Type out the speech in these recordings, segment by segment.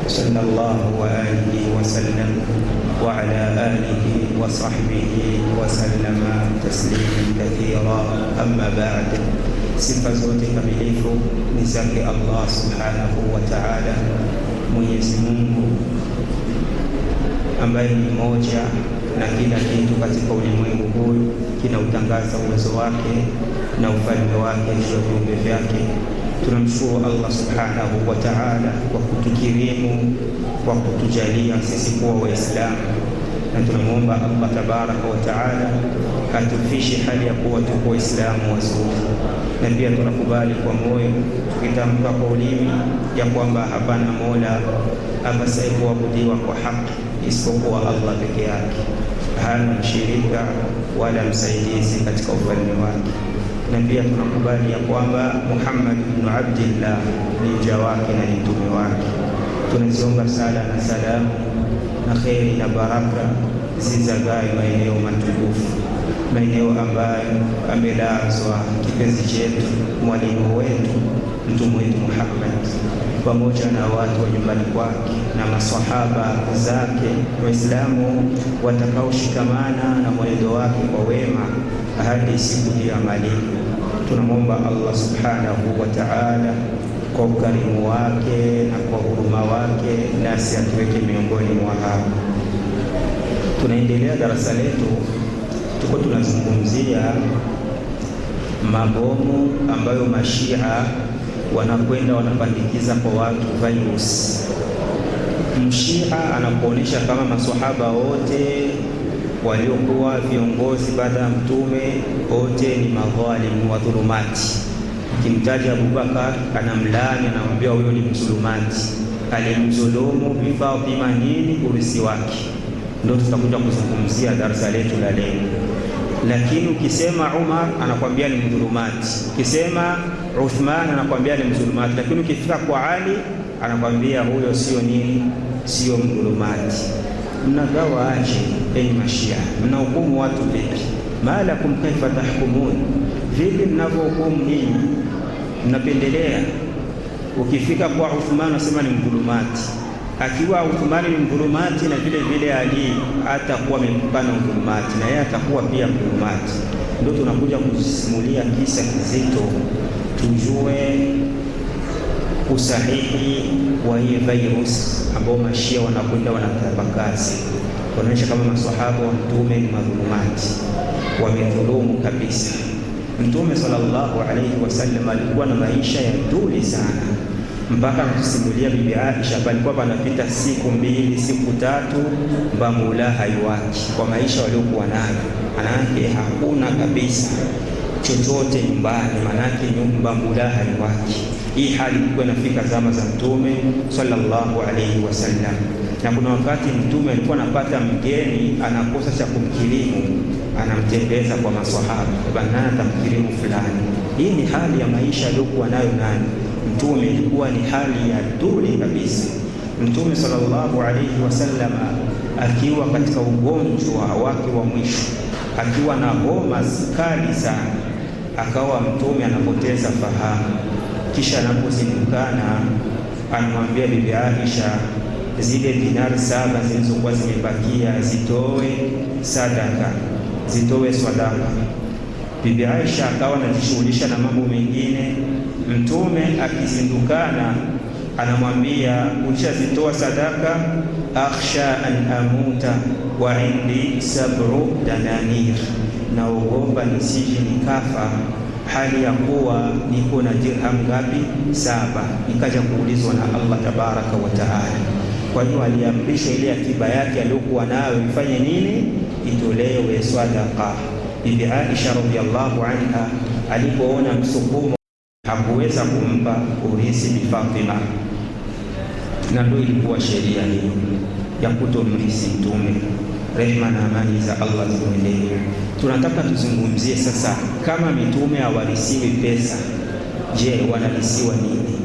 صلى الله وآله وسلم وعلى آله وصحبه وسلم تسليما كثيرا. أما بعد، sifa zote kamilifu ni zake Allah subhanahu wa ta'ala, Mwenyezi Mungu ambaye ni mmoja na kila kitu katika ulimwengu huu kinautangaza uwezo wake na ufalme wake juu ya viumbe vyake. Tunamshukuru Allah subhanahu wa ta'ala kwa kutukirimu, kwa kutujalia sisi kuwa Waislamu, na tunamuomba Allah tabaraka wa ta'ala atufishe hali ya kuwa tuko Waislamu wazuri. Na pia tunakubali kwa moyo tukitamka kwa ulimi ya kwamba hapana mola apasaye kuabudiwa kwa haki isipokuwa Allah peke yake, hana mshirika wala msaidizi katika ufalme wake. Na pia tunakubali ya kwamba Muhammad ibn Abdillah ni mja wake na ni mtume wake. Tunaziomba sala na salamu na kheri na baraka zizagae maeneo matukufu, maeneo ambayo amelazwa kipenzi chetu, mwalimu wetu, mtume wetu Muhammad, pamoja na watu wa nyumbani kwake na maswahaba zake, Waislamu watakaoshikamana na mwenendo wake kwa wema hadi siku ya malipo. Tunamwomba Allah subhanahu wa ta'ala kwa ukarimu wake na kwa huruma wake nasi atuweke miongoni mwa hao. Tunaendelea darasa letu, tuko tunazungumzia mabomu ambayo mashia wanakwenda wanapandikiza kwa watu virus. Mshia anakuonesha kama maswahaba wote waliokuwa viongozi baada ya mtume wote ni madhalimu wa dhulumati. Kimtaja Abubakar anamlaani, anamwambia huyo ni mzulumati, alimdhulumu vifaa vimanini urisi wake. Ndio tutakuja kuzungumzia darasa letu la leo. Lakini ukisema Umar anakwambia ni mdhulumati, ukisema Uthman anakwambia ni mdhulumati, lakini ukifika kwa Ali anakwambia huyo sio nini, sio mdhulumati. Mnagawa aje enyi mashia? Mnahukumu watu vipi? Malakum kaifa tahkumun, vipi mnavyohukumu nyinyi? Mnapendelea. Ukifika kwa Uthman anasema ni mdhulumati, akiwa Uthman ni mdhulumati na vile vile Ali atakuwa amempana mdhulumati na yeye atakuwa pia mdhulumati. Ndio tunakuja kusimulia kisa kizito tujue usahihi wa hii virus ambao mashia wanakwenda wanatapakazi, wanaonyesha kama maswahaba wa mtume ni madhulumati, wamedhulumu kabisa. Mtume sallallahu alayhi wasallam alikuwa na maisha ya duni sana, mpaka anasimulia bibi Aisha palikuwa panapita siku 2 siku 3 mbamula haiwaki kwa maisha waliokuwa nayo. Manake hakuna kabisa chochote nyumbani, manake nyumba mula haiwaki. Hii hali ilikuwa inafika zama za mtume sallallahu alayhi wasallam. Na kuna wakati mtume alikuwa anapata mgeni anakosa cha kumkirimu, anamtembeza kwa maswahaba, bana atamkirimu fulani. Hii ni hali ya maisha aliyokuwa nayo nani? Mtume. Ilikuwa ni hali ya duni kabisa. Mtume sallallahu alayhi wasallam akiwa katika ugonjwa wake wa mwisho, akiwa na homa kali sana, akawa mtume anapoteza fahamu. Kisha anapozindukana anamwambia bibi Aisha zile dinari 7 zilizokuwa zimebakia zitoe sadaka, zitoe sadaka. Bibi Aisha akawa anajishughulisha na mambo mengine. Mtume akizindukana anamwambia ulishazitoa sadaka? Akhsha an amuta wa indi 7 dananir, naogopa nisije nikafa hali ya kuwa niko na dirham ngapi? 7. Nikaja kuulizwa na Allah tabaraka wa taala. Kwa hiyo aliamrisha ile akiba yake aliyokuwa nayo ifanye nini? Itolewe sadaqa. Bibi Aisha radhiallahu anha alipoona msukumo hakuweza kumpa urisi Bi Fatima, na ndio ilikuwa sheria hiyo ya kutomrisi mtume, rehma na amani za Allah zimuendee. Tunataka tuzungumzie sasa, kama mitume hawarisiwi pesa, je, wanarisiwa nini?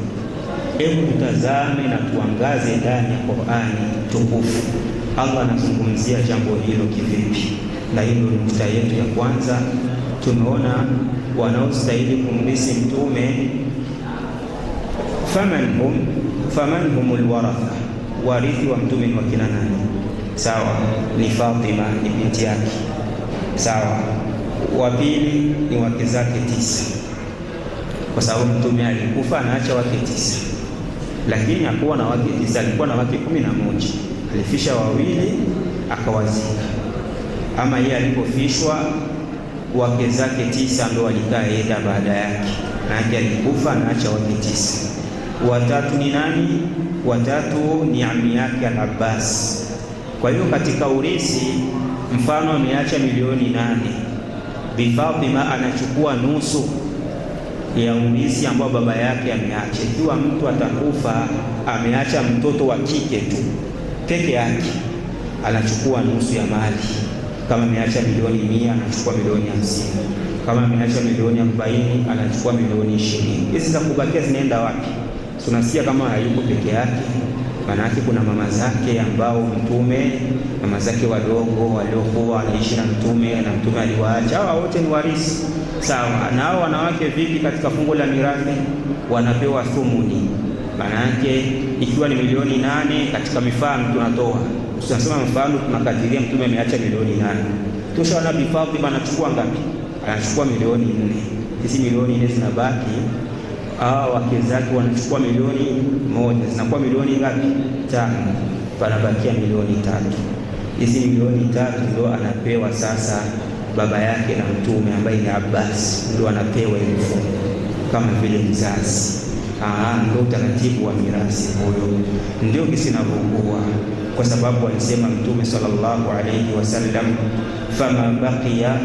Hebu tutazame na tuangaze ndani ya Qur'ani tukufu, Allah anazungumzia jambo hilo kivipi. Na hilo ni nukta yetu ya kwanza. Tumeona wanaostahili kumrisi mtume faman humul waratha, warithi wa mtume ni wakina nani? Sawa, ni Fatima, ni binti yake. Sawa, wa pili ni wake zake 9, kwa sababu mtume alikufa anaacha wake 9, lakini hakuwa na wake 9, alikuwa na wake 11. Alifisha 2 akawazika. Ama yeye alipofishwa wake zake 9 ndo walikaa eda baada yake, na yake alikufa anaacha wake 9. Watatu ni nani? Watatu ni ami yake Al-Abbas. Kwa hiyo katika urithi, mfano ameacha milioni 8, Bi Fatima anachukua nusu ya urithi ambao baba yake ameacha. Ikiwa mtu atakufa ameacha mtoto wa kike tu peke yake, anachukua nusu ya mali. Kama ameacha milioni 100 anachukua milioni 50. Kama ameacha milioni 40 anachukua milioni 20. Hizi za kubakia zinaenda wapi? Tunasikia kama hayuko peke yake, manake kuna mama zake ambao mtume, mama zake wadogo waliokuwa wanaishi na mtume na mtume aliwaacha. Hao wote ni warisi. Sawa, na hao wanawake vipi katika fungu la mirathi? Wanapewa thumuni. Manake ikiwa ni milioni 8 katika mifano tunatoa, tunasema mfano tunakadiria mtume ameacha milioni 8, tosha na Bi Fatima anachukua ngapi? Anachukua milioni 4. Hizi milioni 4 zinabaki, wake zake wanachukua milioni 1, zinakuwa milioni ngapi? 5. Panabakia milioni 3. Hizi milioni 3 ndio anapewa sasa baba yake na mtume ambaye ni Abbas, ndio anapewa ile fungu kama vile mzazi. Ndio utaratibu wa mirathi huyo, ndio kisinavyokuwa, kwa sababu alisema mtume sallallahu alayhi wasallam, fama baqiya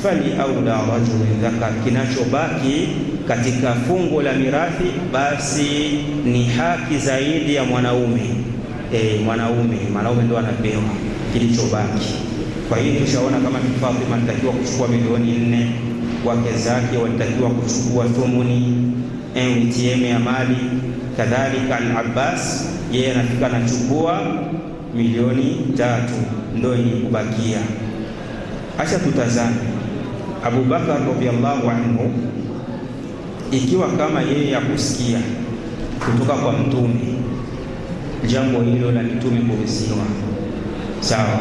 fali aula rajulin dhakar, kinachobaki katika fungu la mirathi basi ni haki zaidi ya mwanaume. Mwanaume ndio anapewa kilichobaki. Kwa hiyo tushaona kama Fatima anatakiwa kuchukua milioni 4, wake zake walitakiwa kuchukua thumuni mtm ya mali. Kadhalika Al-Abbas yeye anafika anachukua milioni 3, ndio yenye kubakia. Acha tutazame Abu Bakar radhiyallahu anhu, ikiwa kama yeye akusikia kutoka kwa mtume jambo hilo la mtume kuruhusiwa, sawa,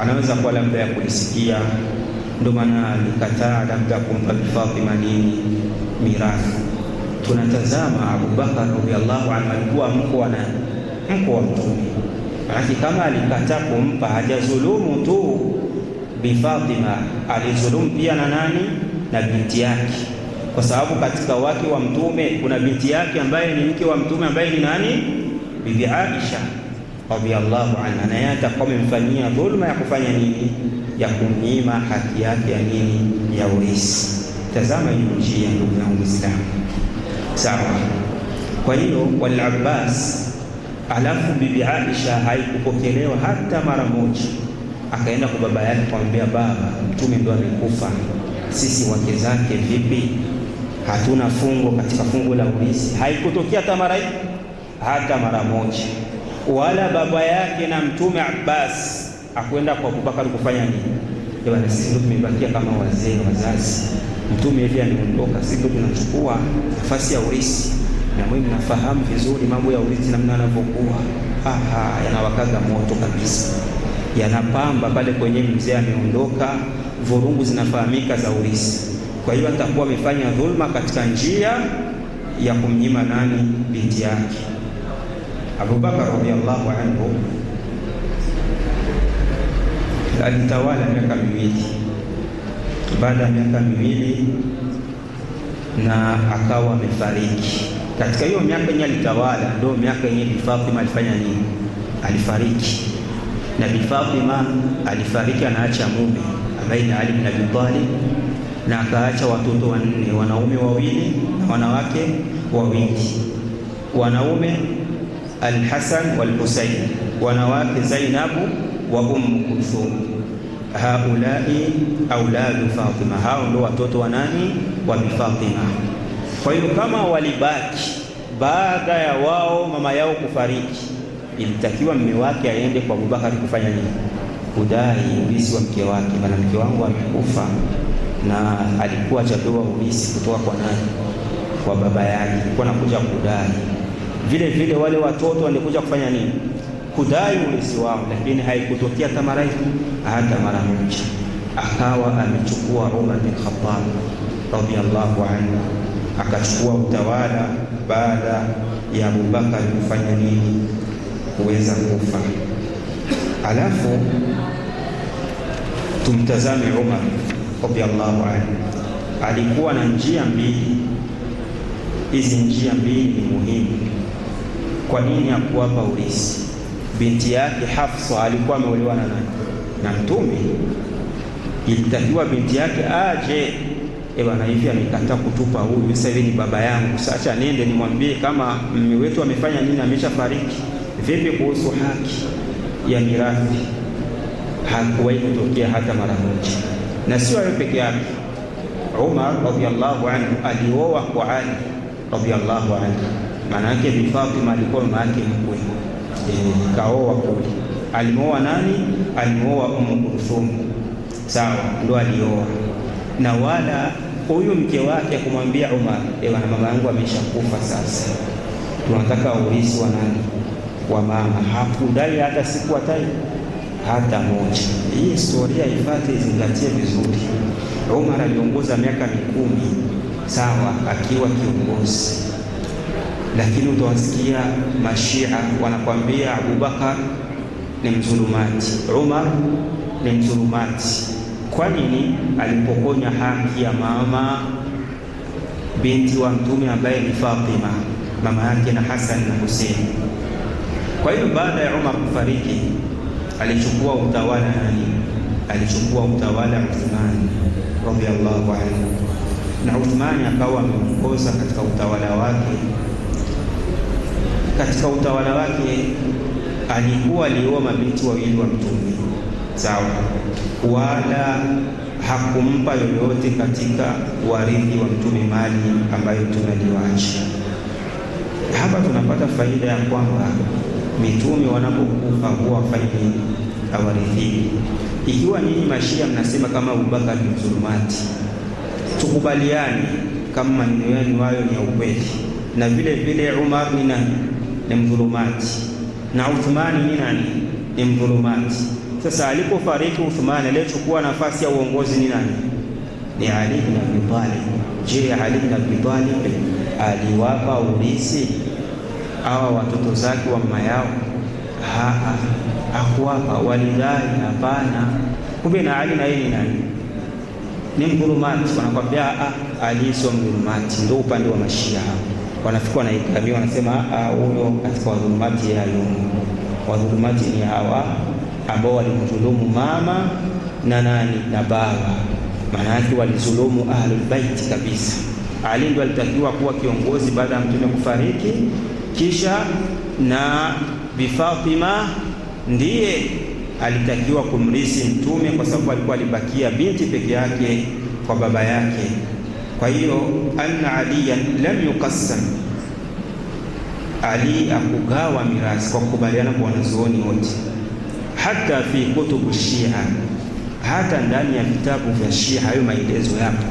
anaweza kuwa labda ya kulisikia, ndio maana alikataa labda kumpa Fatima nini mirathi. Tunatazama Abu Bakar radhiyallahu anhu alikuwa mko wa mtume, lakini kama alikataa kumpa, hajazulumu tu Bi Fatima, alizulumu pia na nani? Na binti yake, kwa sababu katika wake wa mtume kuna binti yake ambaye ni mke wa mtume ambaye ni nani? Bibi Aisha radhiyallahu anha, na yeye atakuwa amemfanyia dhulma ya kufanya nini? Ya kumnyima haki yake ya nini? Ya urithi. Tazama hiyo njia, ndugu yangu Muislamu, sawa. Kwa hiyo wal Abbas, alafu Bibi Aisha haikupokelewa hata mara moja. Akaenda kwa baba yake kumwambia, baba, mtume ndo amekufa, sisi wake zake vipi? Hatuna fungo katika fungu la urithi. Haikutokea hata mara moja. Wala baba yake na mtume Abbas akwenda kwa Abubakar kufanya nini? Bwana, sisi ndio tumebakia kama wazee wazazi, mtume hivi ameondoka, sisi ndio tunachukua nafasi ya urithi, na mimi nafahamu vizuri mambo ya urithi namna yanavyokuwa. Yanawakaga moto kabisa, yanapamba pale kwenye mzee ameondoka, vurungu zinafahamika za urithi. Kwa hiyo atakuwa amefanya dhulma katika njia ya kumnyima nani? Binti yake. Abu Bakar radhiyallahu anhu alitawala miaka 2. Baada ya miaka 2 na akawa amefariki. Katika hiyo miaka yenye alitawala ndio miaka yenye Bi Fatima alifanya nini? Alifariki. Na Bi Fatima alifariki anaacha mume ambaye ni Ali bin Abi Talib, na akaacha watoto 4, wanaume 2 na wanawake 2. Wanaume Al-Hasan wal-Husayn, wanawake Zainabu wa Kulthum. Haulai auladu Fatima, hao ndio watoto wa nani? Wa Bi Fatima. Kwa hiyo kama walibaki baada ya wao mama yao kufariki, ilitakiwa mume wake aende kwa Abubakar kufanya nini? Kudai urithi wa mke wake. Bana, mke wangu amekufa na alikuwa hajapewa urithi kutoka kwa nani? Kwa baba yake. Alikuwa anakuja kudai. Vile vile wale watoto wangekuja kufanya nini? kudai ulisi wao, lakini haikutokea hata mara moja. Akawa amechukua Umar bin Khattab radhiyallahu anhu, akachukua utawala baada ya Abu Bakar kufanya nini, kuweza kufa. Alafu tumtazame Umar radhiyallahu anhu, alikuwa na njia mbili. Hizi njia mbili ni muhimu. Kwa nini hakuwapa urisi? Binti yake Hafsa alikuwa ameolewa na nani? Na Mtume. Ilitakiwa binti yake aje, bwana, hivi amekataa kutupa huyu, sasa hivi ni baba yangu, sasa nende nimwambie kama mume wetu amefanya nini, ameshafariki. Vipi kuhusu haki ya mirathi? Hakuwahi kutokea hata mara moja. Na sio yeye peke yake, Umar radhiyallahu anhu alioa kwa Ali radhiyallahu anhu. Maana yake Bi Fatima alikuwa mama yake mkwe, kaoa kule. Alimoa nani? Alimoa Ummu Kulthum, sawa, ndo alioa. Na wala huyu mke wake kumwambia Umar, na mama yangu ameshakufa, sasa tunataka urisi wa nani? Wa mama. Hakudai hata siku hata moja. Hii historia ifate, izingatie vizuri. Umar aliongoza miaka 10, sawa, akiwa kiongozi, lakini utawasikia mashia wanakwambia Abubakar ni mzulumati, Umar ni mzulumati. Kwa nini? Alipokonya haki ya mama binti wa Mtume ambaye ni Fatima, mama yake na Hassan na Hussein. Kwa hiyo baada ya Umar kufariki, alichukua utawala nani? Alichukua utawala Uthman radhiyallahu anhu, na Uthman akawa ameongoza katika utawala wake. Katika utawala wake alioa mabinti wawili wa Mtume, sawa, wala hakumpa yoyote katika warithi wa Mtume mali ambayo Mtume aliwacha. Hapa tunapata faida ya kwamba mitume wanapokufa huwa wafanye awarithi. Ikiwa nyinyi mashia mnasema kama Abubakar ni mzulumati, tukubaliane kama maneno yenu hayo ni ya ukweli, na vile vile Umar ni nani? Ni mzulumati, na Uthmani ni nani? Ni mzulumati. Sasa alipofariki Uthman, aliyechukua nafasi ya uongozi ni nani? Ni Ali bin Abi Talib. Je, Ali bin Abi Talib aliwapa urisi hawa watoto zake wa mama yao? Hakuwapa. Walidai hapana. Kumbe na Ali na yeye ni nani? Ni mdhulumati. Wanakwambia Ali sio mdhulumati. Ndio upande wa mashia wanafikwa na ikamia, wanasema huyo katika wadhulumati ya yumu. Wadhulumati ni hawa ambao walimdhulumu mama na nani? Na baba. Maana yake walizulumu ahlul bait kabisa. Ali ndio alitakiwa kuwa kiongozi baada ya Mtume kufariki, kisha na Bi Fatima ndiye alitakiwa kumrisi Mtume, kwa sababu alikuwa alibakia binti peke yake kwa baba yake. Kwa hiyo anna aliyan lam yuqassam, Ali akugawa mirasi kwa kukubaliana kwa wanazuoni wote, hata fi kutubu Shia, hata ndani ya vitabu vya Shia hayo maelezo yapo,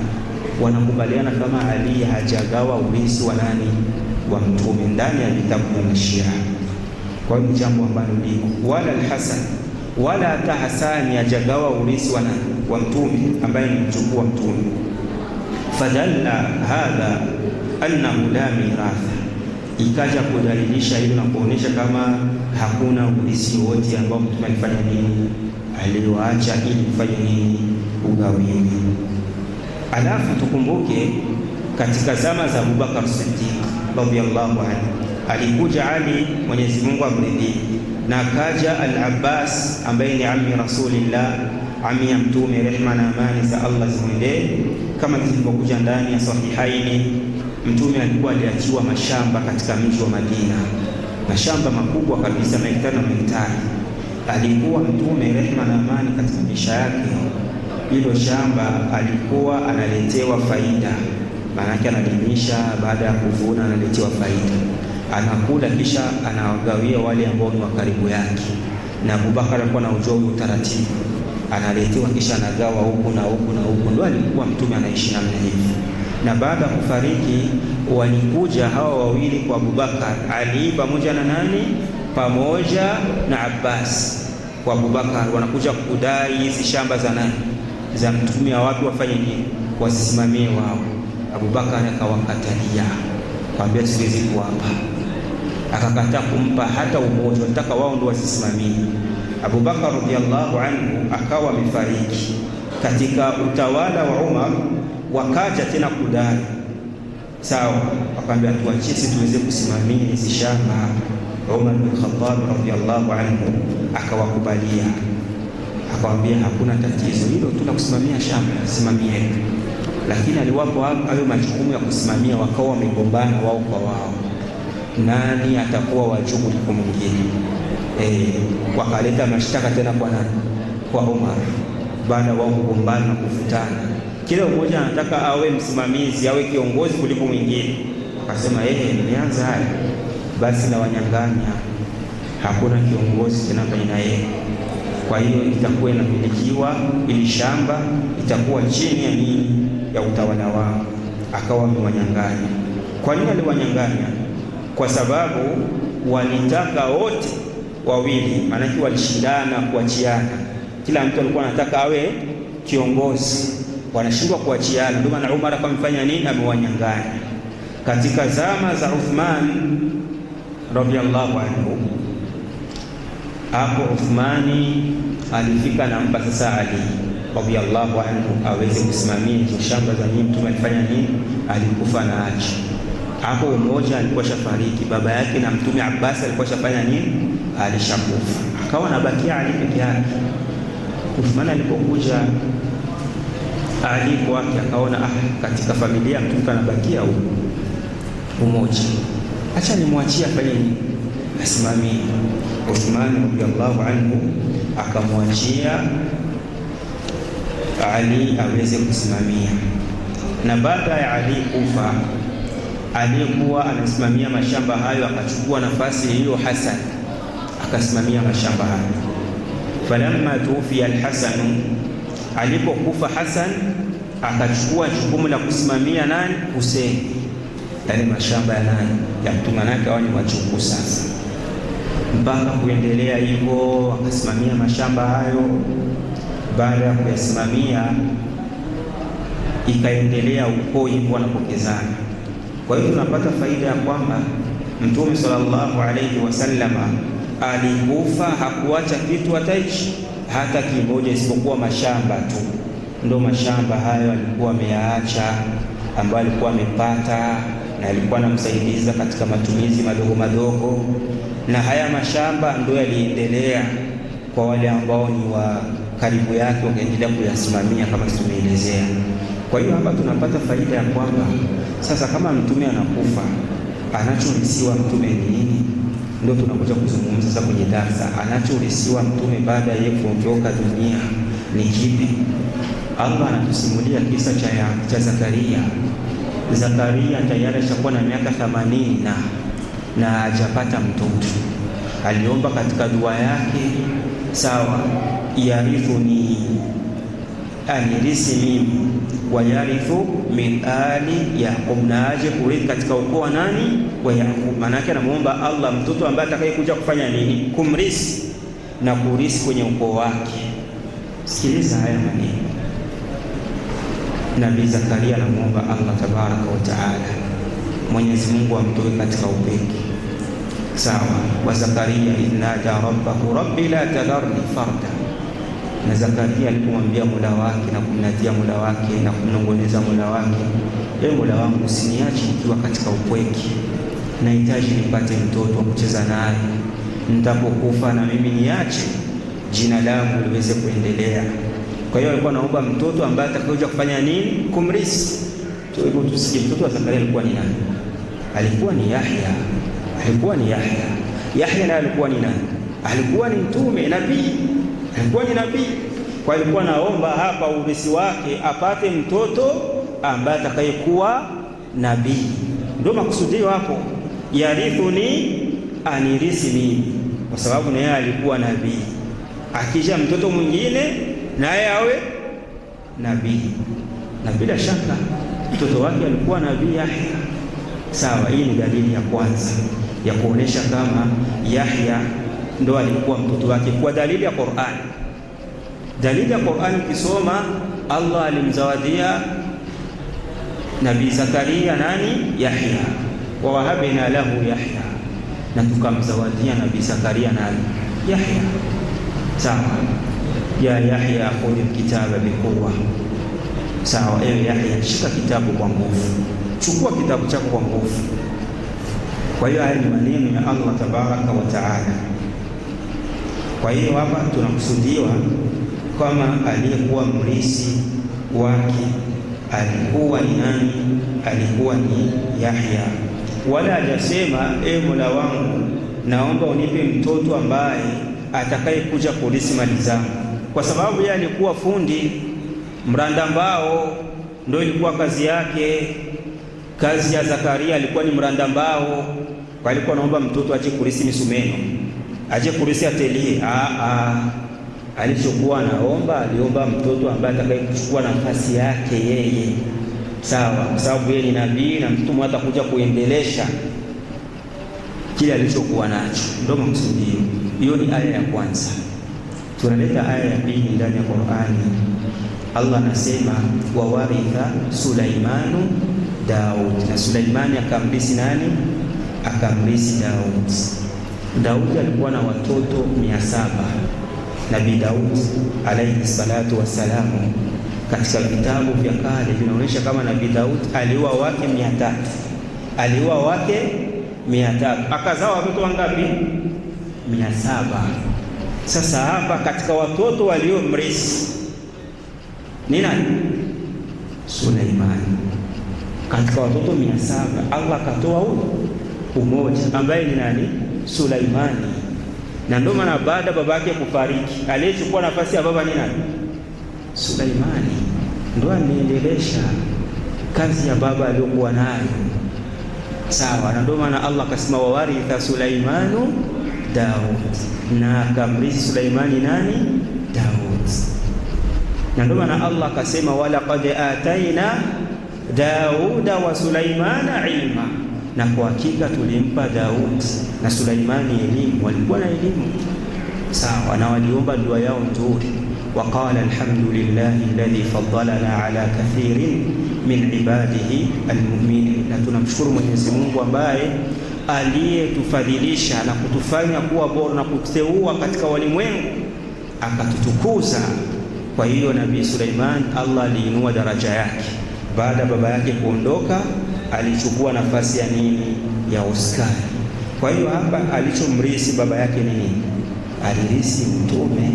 wanakubaliana kama Ali hajagawa urisi wa nani? Wa Mtume, ndani ya vitabu vya Shia. Kwa hiyo jambo ambalo liko, wala al-Hasan wala hata Hasani hajagawa urisi wa nani? Wa Mtume, ambaye ni mjukuu wa Mtume. Fadalla hadha annahu la miratha, ikaja kudalilisha hilo na kuonesha kama hakuna urisi wote ambao Mtume alifanya nini? Aliwaacha ili kufanya nini? Ugawiwe. Alafu tukumbuke katika zama za Abubakar Siddiq radhiyallahu anhu, alikuja Ali, Mwenyezi Mungu amridhie, na kaja Al-Abbas ambaye ni ammi Rasulillah, ammi ya Mtume, rehma na amani za Allah zimwendee, kama zilivyokuja ndani ya Sahihaini. Mtume alikuwa aliachiwa mashamba katika mji wa Madina, mashamba makubwa kabisa, mahektari na mahektari. Alikuwa Mtume, rehma na amani, katika maisha yake hilo shamba alikuwa analetewa faida. Maana yake analimisha, baada ya kuvuna analetewa faida, anakula, kisha anawagawia wale ambao ni wa karibu yake. Na Abubakar alikuwa na ujua utaratibu, analetewa kisha anagawa huku na huku na huku. Ndio alikuwa Mtume anaishi namna hivi. Na baada ya kufariki walikuja hawa wawili kwa Abubakar, Ali pamoja na nani? pamoja na Abbas kwa Abubakar, wanakuja kudai hizi shamba za nani, za mtume wa watu wafanye nini, wasisimamie wao. Abubakar akawakatalia, kwambia siwezi kuwapa, akakataa kumpa hata umoja, nataka wao ndio wasisimamie. Abubakar radhiallahu anhu akawa amefariki. Katika utawala wa Umar wakaja tena kudai, sawa, akamwambia tuachie sisi tuweze kusimamia hizi shamba. Umar bin Khattab radhiallahu anhu akawakubalia, akamwambia hakuna tatizo, hilo tunakusimamia shamba, simamieni. Lakini aliwapo hayo majukumu ya kusimamia, wakawa wamegombana wao kwa wao, nani atakuwa wajuu kuliko mwingine. Wakaleta mashtaka tena kwa nani? Kwa Umar. Baada wao kugombana na kuvutana, kila mmoja anataka awe msimamizi, awe kiongozi kuliko mwingine. Akasema nimeanza haya, basi na wanyang'anya, hakuna kiongozi tena baina yenu. Kwa hiyo itakuwa inamilikiwa, ili shamba itakuwa chini ya nini, ya utawala wao. Akawa amewanyang'anya. Kwa nini aliwanyang'anya? Kwa sababu walitaka wote wawili, maanake walishindana kuachiana. Kila mtu alikuwa anataka awe kiongozi, wanashindwa kuachiana. Ndio maana Umar akamfanya nini? Amewanyang'anya. Katika zama za Uthman radhiallahu anhu, hapo Uthmani alifika na mpa sasa Ali radhiallahu anhu aweze kusimamia hizo shamba za nini. Mtume alifanya nini? Alikufa na acha hapo. Mmoja alikuwa shafariki, baba yake na Mtume Abbas alikuwa shafanya nini? Alishakufa. Akawa nabakia Ali peke yake. Uthman alipokuja Ali kwake, akaona katika familia Mtume anabakia huko umoja, acha nimwachie afanye nini, asimamie. Uthman radhiallahu anhu akamwachia Ali aweze kusimamia. Na baada ya Ali kufa, aliyekuwa anasimamia mashamba hayo akachukua nafasi hiyo Hasan, akasimamia mashamba hayo. Falamma tufiya al-Hasan, alipokufa Hasan akachukua jukumu la kusimamia nani? Hussein. Yale mashamba ya nani? Ya Mtume, nake wao ni wachukuu sasa. Mpaka kuendelea hivyo, akasimamia mashamba hayo. Baada ya kuyasimamia, ikaendelea ukoo hivyo wanapokezana. Kwa hiyo tunapata faida ya kwamba Mtume sallallahu alayhi wasallama alikufa, hakuacha kitu hata kimoja, isipokuwa mashamba tu. Ndio mashamba hayo alikuwa ameyaacha, ambayo alikuwa amepata na alikuwa anamsaidiza katika matumizi madogo madogo, na haya mashamba ndio yaliendelea kwa wale ambao ni wa karibu yake, wakaendelea kuyasimamia kama tumeelezea. Kwa hiyo hapa tunapata faida ya kwamba sasa kama Mtume anakufa, anachorisiwa Mtume ni nini? Ndio tunakuja kuzungumza sasa kwenye darasa. Anachorisiwa Mtume baada ya kuondoka dunia ni kipi? Allah anatusimulia kisa cha Zakaria. Zakaria tayari ashakuwa na miaka 80 na hajapata mtoto. Aliomba katika dua yake, sawa, yarithuni, anirisi mimi, wa yarithu min ali Yaqub, na aje kurithi katika ukoo wa nani? Wa Yaqub. Maana yake anamuomba Allah mtoto ambaye atakayekuja kufanya nini? Kumrisi na kurisi kwenye ukoo wake. Sikiliza haya maneno. Nabii Zakaria anamuomba Allah tabaraka wa taala, Mwenyezi Mungu amtoe katika upeke, sawa. Wa Zakaria idnada rabbahu rabbi la tadharni farda. Na Zakaria alipomwambia Mola wake na kumnatia Mola wake na kumnongoneza Mola wake, Mola wangu usiniache nikiwa katika upweke, nahitaji nipate mtoto wa kucheza naye, nitapokufa na mimi niache jina langu liweze kuendelea. Kwa hiyo alikuwa anaomba mtoto ambaye atakayokuja kufanya nini? Kumrisi. Hivyo tusikie mtoto wa Zakaria alikuwa ni nani? Alikuwa ni Yahya. Alikuwa ni Yahya. Yahya naye alikuwa ni nani? Alikuwa ni mtume, nabii. Alikuwa ni nabii. Kwa hiyo alikuwa naomba hapa urisi wake apate mtoto ambaye atakayekuwa nabii. Ndio makusudio hapo, yarithuni, anirisi mimi, kwa sababu naye alikuwa nabii. Akija mtoto mwingine naye awe nabii, na bila shaka mtoto wake alikuwa nabii Yahya. Sawa, hii ni dalili ya kwanza ya kuonesha kama Yahya ndo alikuwa mtoto wake kwa dalili ya Qur'an. Dalili ya Qur'an ukisoma, Allah alimzawadia Nabii Zakaria nani? Yahya. Wa wahabna lahu Yahya, na tukamzawadia Nabii Zakaria nani? Yahya. Sawa, ya Yahya khudh alkitaba biquwwa. Sawa, ewe Yahya, shika kitabu kwa nguvu, chukua kitabu chako kwa nguvu. Kwa hiyo haya ni maneno ya Allah tabaraka wa taala. Kwa hiyo hapa tunakusudiwa kama aliyekuwa mrisi wake alikuwa ni nani? Alikuwa ni Yahya. Wala hajasema Mola wangu, naomba unipe mtoto ambaye atakaye kuja kulisi mali zangu, kwa sababu yeye alikuwa fundi mranda mbao, ndio ilikuwa kazi yake. Kazi ya Zakaria alikuwa ni mranda mbao, kwa alikuwa naomba mtoto aje kulisi misumeno, aje kulisi atelier. Alichokuwa naomba, aliomba mtoto ambaye atakaye kuchukua nafasi yake yeye. Sawa, kwa sababu yeye ni nabii na mtu mmoja atakuja kuendelesha kile alichokuwa nacho. Ndio makusudio. Hiyo ni aya ya kwanza. Tunaleta aya ya pili ndani ya Qur'ani. Allah anasema wa waritha Sulaimanu Daud, na Sulaimani akamrisi nani? Akamrisi Daud. Daudi alikuwa na watoto 700. Nabii Daud alayhi salatu wassalamu, katika vitabu vya kale vinaonyesha kama Nabii Daud aliua wake 300. Aliua wake 300, akazaa watoto wangapi? 700. Sasa hapa katika watoto waliomrisi ni nani? Suleimani. Katika watoto 700 Allah akatoa umoja ambaye ni nani? Suleimani. Na ndio maana baada babake kufariki, aliyechukua nafasi ya baba ni nani? Suleimani. Ndio anaendelesha kazi ya baba aliyokuwa nayo. Sawa, na ndio maana Allah akasema wa waritha Sulaimanu Daud, na akamrisi Suleimani nani? Daud. Na ndio maana Allah akasema wala qad ataina Dauda wa Sulaimana ilma, na kwa hakika tulimpa Daud na Sulaimani elimu. Walikuwa na elimu. Sawa, na waliomba dua yao nzuri. Waqala alhamdulillahi alladhi faddalana ala kathirin min ibadihi almu'minin, na tunamshukuru Mwenyezi Mungu ambaye aliyetufadhilisha na kutufanya kuwa bora na kuteua katika walimwengu akatutukuza. Kwa hiyo Nabii Suleiman Allah aliinua daraja yake baada baba yake kuondoka, alichukua nafasi ya nini? Ya uskari. Kwa hiyo hapa alichomrisi baba yake nini? Alirisi mtume,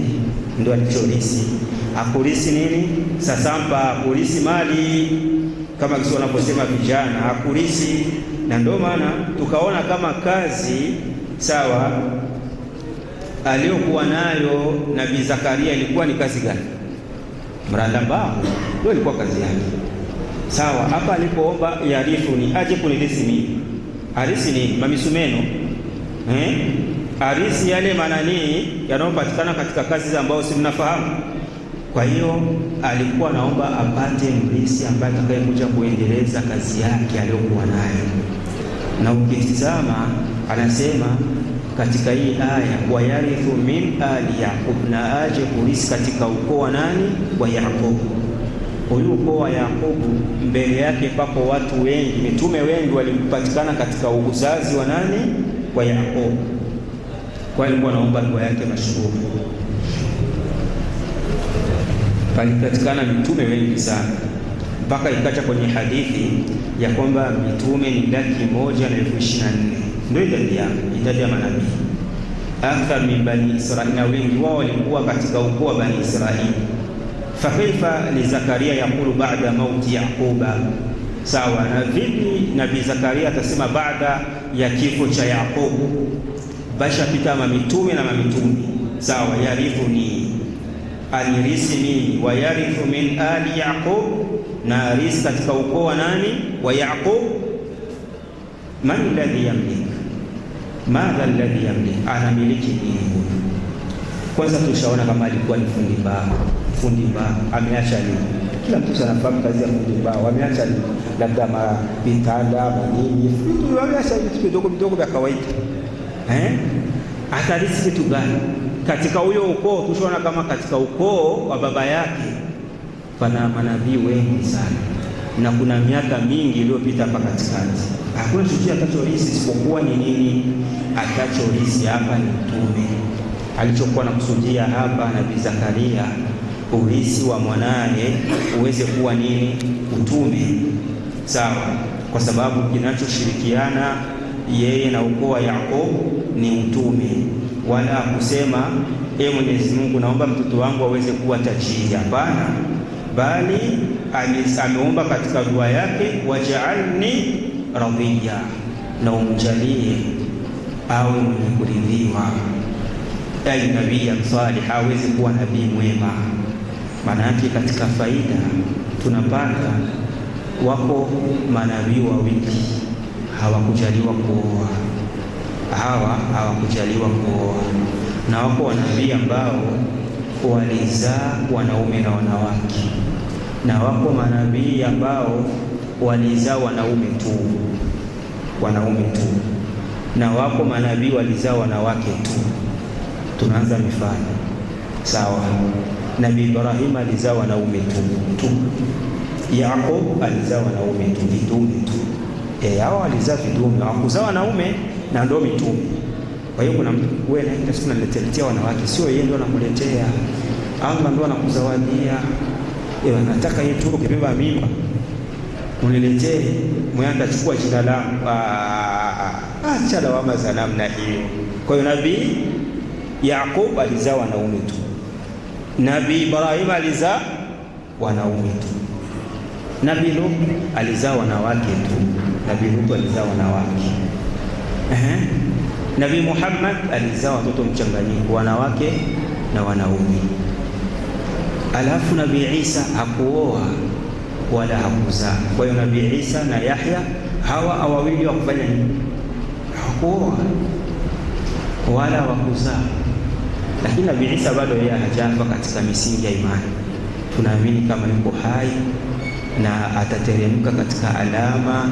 ndio alichorisi. Akurisi nini? Sasampa, akurisi mali kama kisi wanaposema vijana, akurisi. Na ndio maana tukaona kama kazi sawa aliyokuwa nayo Nabii Zakaria ilikuwa ni kazi gani? Mranda mbao ndio ilikuwa kazi yake. Sawa, hapa alipoomba yarifu ni aje kunilisi mimi. Arisi ni mamisumeno. Arisi yale manani yanayopatikana katika kazi ambazo si mnafahamu. Kwa hiyo alikuwa naomba apate mrisi ambaye atakayekuja kuendeleza kazi yake aliyokuwa nayo. Na ukitizama anasema katika hii aya wayarithu min ali Yaqub, na aje kurisi katika ukoo wa nani? Wa Yaqub. Huyu ukoo wa Yaqub mbele yake pako watu wengi, mitume wengi walipatikana katika uzazi wa nani? Wa Yaqub. Kwa hiyo alikuwa anaomba dua yake mashuhuri. Palipatikana mitume wengi sana, mpaka ikacha kwenye hadithi ya kwamba mitume ni 124,024. Ndio idadi ya manabii. Akthar min bani Israili, na wengi wao walikuwa katika ukoo wa bani Israili. Fakaifa li Zakaria yakulu baada mauti Yaquba. Sawa, na vipi Nabii Zakaria atasema baada ya kifo cha Yaqub? Basha pita mamitume na mamitume. Sawa, yarithu ni alirisi mimi, wa yarithu min ali Yaqub, na arisi katika ukoo wa nani? Wa Yaqub. Man alladhi yamlik, madha alladhi yamlik, anamiliki nini? Kwanza tushaona kama alikuwa ni fundi mbao, ameacha nini? kila mtu anafahamu kazi ya fundi mbao. Wameacha labda vitanda, manini, vitu wameacha vitu vidogo vidogo vya kawaida. Atarisi kitu gani? Katika huyo ukoo tushaona kama katika ukoo wa baba yake pana manabii wengi sana, na kuna miaka mingi iliyopita hapa katikati. Hakuna chochote atachorisi isipokuwa ni nini? Atachorisi hapa ni mtume. Alichokuwa nakusudia hapa Nabii Zakaria, urisi wa mwanaye uweze kuwa nini? Utume. Sawa, kwa sababu kinachoshirikiana yeye na ukoo wa Yakob ni utume. Wala kusema Mwenyezi Mungu, naomba mtoto wangu aweze kuwa tajiri. Hapana, bali ameomba katika dua yake, waj'alni radhiya, na umjalie awe mwenye kuridhiwa. Ai nabii salih, aweze kuwa nabii mwema. Maana yake katika faida tunapata, wako manabii wawili hawakujaliwa kuoa, hawakujaliwa kuoa, na wako wanabii ambao walizaa wanaume na wanawake, na wako manabii ambao walizaa wanaume tu, na wako manabii walizaa wanawake tu. Tunaanza mifano. Sawa, Nabii Ibrahim alizaa wanaume tu. Yakob alizaa wanaume tu, vidume tu. Hao walizaa vidume, hawakuzaa wanaume, na ndio mitume. Kwa hiyo kuna mtu wewe na kila siku analetea wanawake, sio yeye ndio anakuletea. Allah ndio anakuzawadia. Nataka yeye tu ukibeba mimba uniletee, mwenda chukua jina langu. Acha lawama za namna hiyo. Kwa hiyo Nabii Yakob alizaa wanaume tu, Nabii Ibrahim alizaa wanaume tu, Nabii Lut alizaa wanawake tu, Nabii Lut alizaa wanawake. Nabii Muhammad alizaa watoto mchanganyiko, wanawake na wanaume. Alafu Nabii Isa hakuoa wala hakuzaa. Kwa hiyo Nabii Isa na Yahya hawa wawili wakufanya nini? Hakuoa wala wakuzaa. Lakini Nabii Isa bado yeye hajafa katika misingi ya imani. Tunaamini kama yuko hai na atateremka katika alama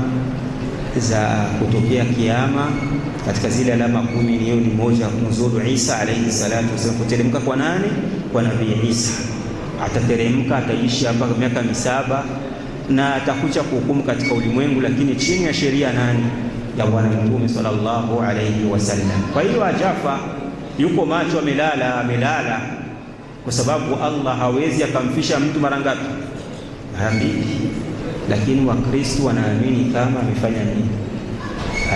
za kutokea kiyama. Katika zile alama 10 hiyo ni moja, nuzulu Isa alayhi salatu wasallam. Kuteremka kwa nani? Kwa Nabii Isa. Atateremka, ataishi hapa miaka 7 na atakuja kuhukumu katika ulimwengu, lakini chini ya sheria nani? Ya Bwana Mtume sallallahu alayhi wasallam. Kwa hiyo hajafa, yuko macho, amelala, kwa sababu Allah hawezi akamfisha mtu mara ngapi? Mara mbili. Lakini Wakristo wanaamini kama amefanya nini?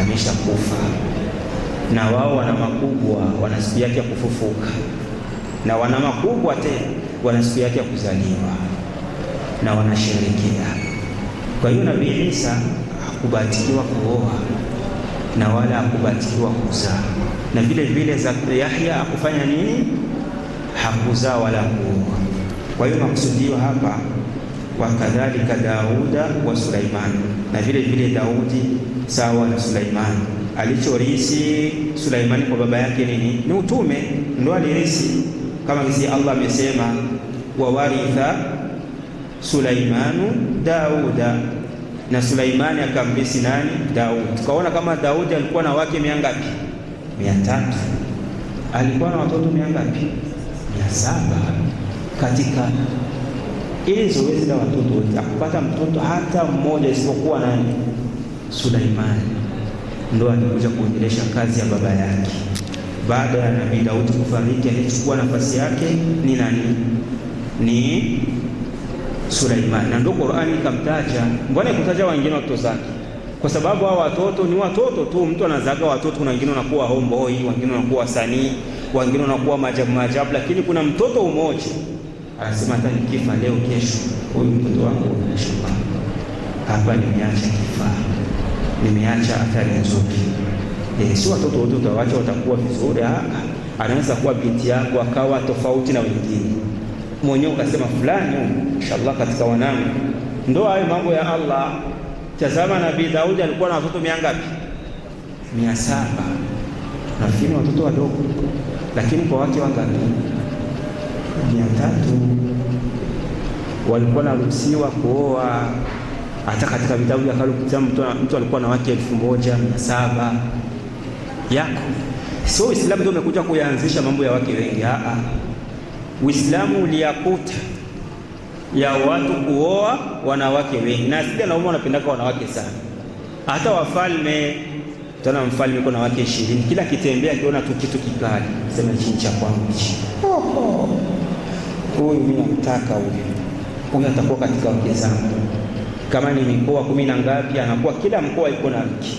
Ameshakufa, na wao wana makubwa, wana siku yake ya kufufuka, na wana makubwa tena, wana siku yake ya kuzaliwa, na wanasherehekea. Kwa hiyo Nabii Isa hakubatikiwa kuoa na wala hakubatikiwa kuzaa, na vile vile za Yahya hakufanya nini? Hakuzaa wala kuoa. Kwa hiyo makusudio hapa, wakadhalika Dauda wa Sulaiman, na vile vile Daudi sawa na Sulaiman. Alichorisi Sulaiman kwa baba yake nini? Ni utume, ndo alirisi, kama kisi Allah amesema wawaritha Sulaimanu Dauda, na Sulaimani akamrisi nani? Daudi. Tukaona kama Daudi alikuwa na wake ngapi? 300. Alikuwa na watoto ngapi? 700. Katika ili zoezi la watoto wote akupata mtoto hata mmoja isipokuwa nani? Sulaimani. Ndo alikuja kuendelesha kazi ya baba yake. Baada ya Nabii Daudi kufariki, alichukua nafasi yake ni nani? Ni Sulaimani. Na ndio Qur'ani ikamtaja. Mbona ikutaja wengine watoto zake? Kwa sababu hao watoto ni watoto tu. Mtu anazaga watoto, kuna wengine wanakuwa homeboy, wengine wanakuwa wasanii, wengine wanakuwa maajabu, lakini kuna mtoto mmoja anasema hata nikifa leo kesho, huyu mtoto wangu unashuka hapa, nimeacha kifaa, nimeacha athari nzuri. Si watoto wote utawaacha watakuwa vizuri. Anaweza kuwa binti yako akawa tofauti na wengine, mwenyewe ukasema fulani inshallah katika wanangu. Ndio hayo mambo ya Allah. Tazama Nabii Daudi alikuwa na watoto ngapi? 700. Nafikiri watoto wadogo, lakini kwa wake wangapi? 300. walikuwa naruhusiwa kuoa. Hata katika vitabu vya kale mtu alikuwa na wake 1700 yako. Sio Uislamu ndio umekuja kuyaanzisha mambo ya wake wengi. Uislamu uliyakuta ya watu kuoa wanawake wengi, na sisi na wanapendaka wanawake sana. Hata wafalme, tena mfalme yuko na wake 20, kila kitembea akiona tu kitu kikali sema chini cha kwangu hichi. Huyu mimi namtaka huyu atakuwa katika wake zangu. Kama ni mikoa 10 na ngapi, anakuwa kila mkoa iko na mke.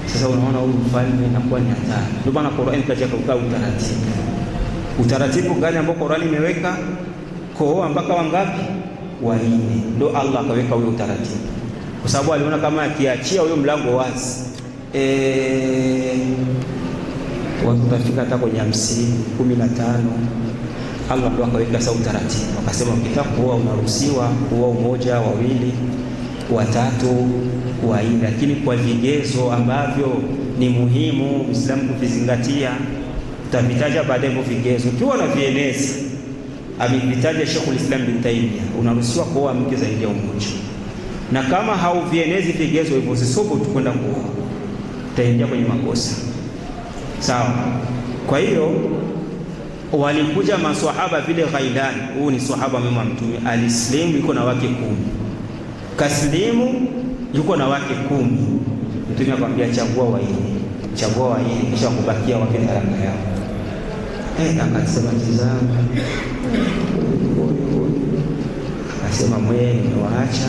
Sasa unaona huyu mfalme anakuwa ni hatari. Ndio maana Qur'an kaja kuweka utaratibu. Utaratibu gani ambao Qur'an imeweka? Kuoa mpaka wangapi? 4. Ndio Allah akaweka huyo utaratibu, kwa sababu aliona kama akiachia huyo mlango wazi, watu watafika hata kwenye 50, 15. Allah ndio akaweka sasa utaratibu, akasema ukitaka kuoa unaruhusiwa kuoa 1, 2, 3, 4, lakini kwa vigezo ambavyo ni muhimu Muislamu kuvizingatia. Tutavitaja baadaye hivyo vigezo. Ukiwa na vienezi amevitaja Sheikhul Islam bin Taymiyyah, unaruhusiwa kuoa mke zaidi ya 1. Na kama hauvienezi vigezo hivyo, usisubutu kwenda kuoa, utaingia kwenye makosa. Sawa? Kwa hiyo walikuja maswahaba vile Ghailan, huyu ni sahaba mwema wa Mtume, alislimu yuko na wake 10. Kaslimu yuko na wake 10. Mtume akamwambia chagua 4. Chagua 4 kisha kubakia wake haraka yao. Akasema tizama, akasema mwe nimewaacha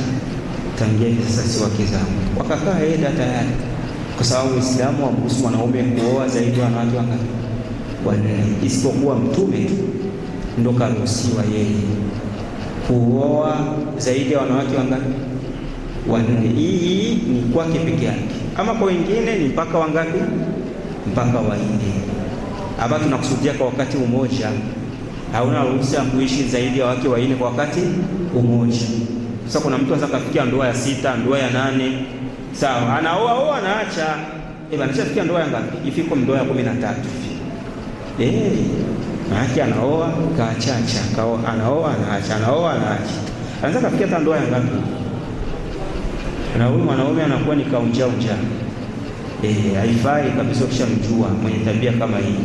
tangia sasa si wake zangu. Wakakaa eda tayari, kwa sababu Uislamu hauruhusu mwanaume kuoa zaidi ya wanawake wangapi? 4, isipokuwa Mtume tu ndo karuhusiwa yeye kuoa zaidi ya wanawake wangapi? 4. Hii ni kwake peke yake, ama kwa wengine ni mpaka wangapi? Mpaka 4. Hapa tunakusudia kwa wakati mmoja, hauna ruhusa kuishi zaidi ya wake 4 kwa wakati mmoja. Sasa kuna mtu anaweza kufikia ndoa ya 6, ndoa ya 8, sawa, anaoa anaacha. Anafikia ndoa ya ngapi? Ifiko ndoa ya 13 hivi. Maana anaoa kaachacha, anaoa anaacha, anaoa anaacha. Anaweza kufikia hata ndoa ya ngapi? Na huyu mwanaume anakuwa ni kaunja. Haifai kabisa ukishamjua mwenye tabia kama hii.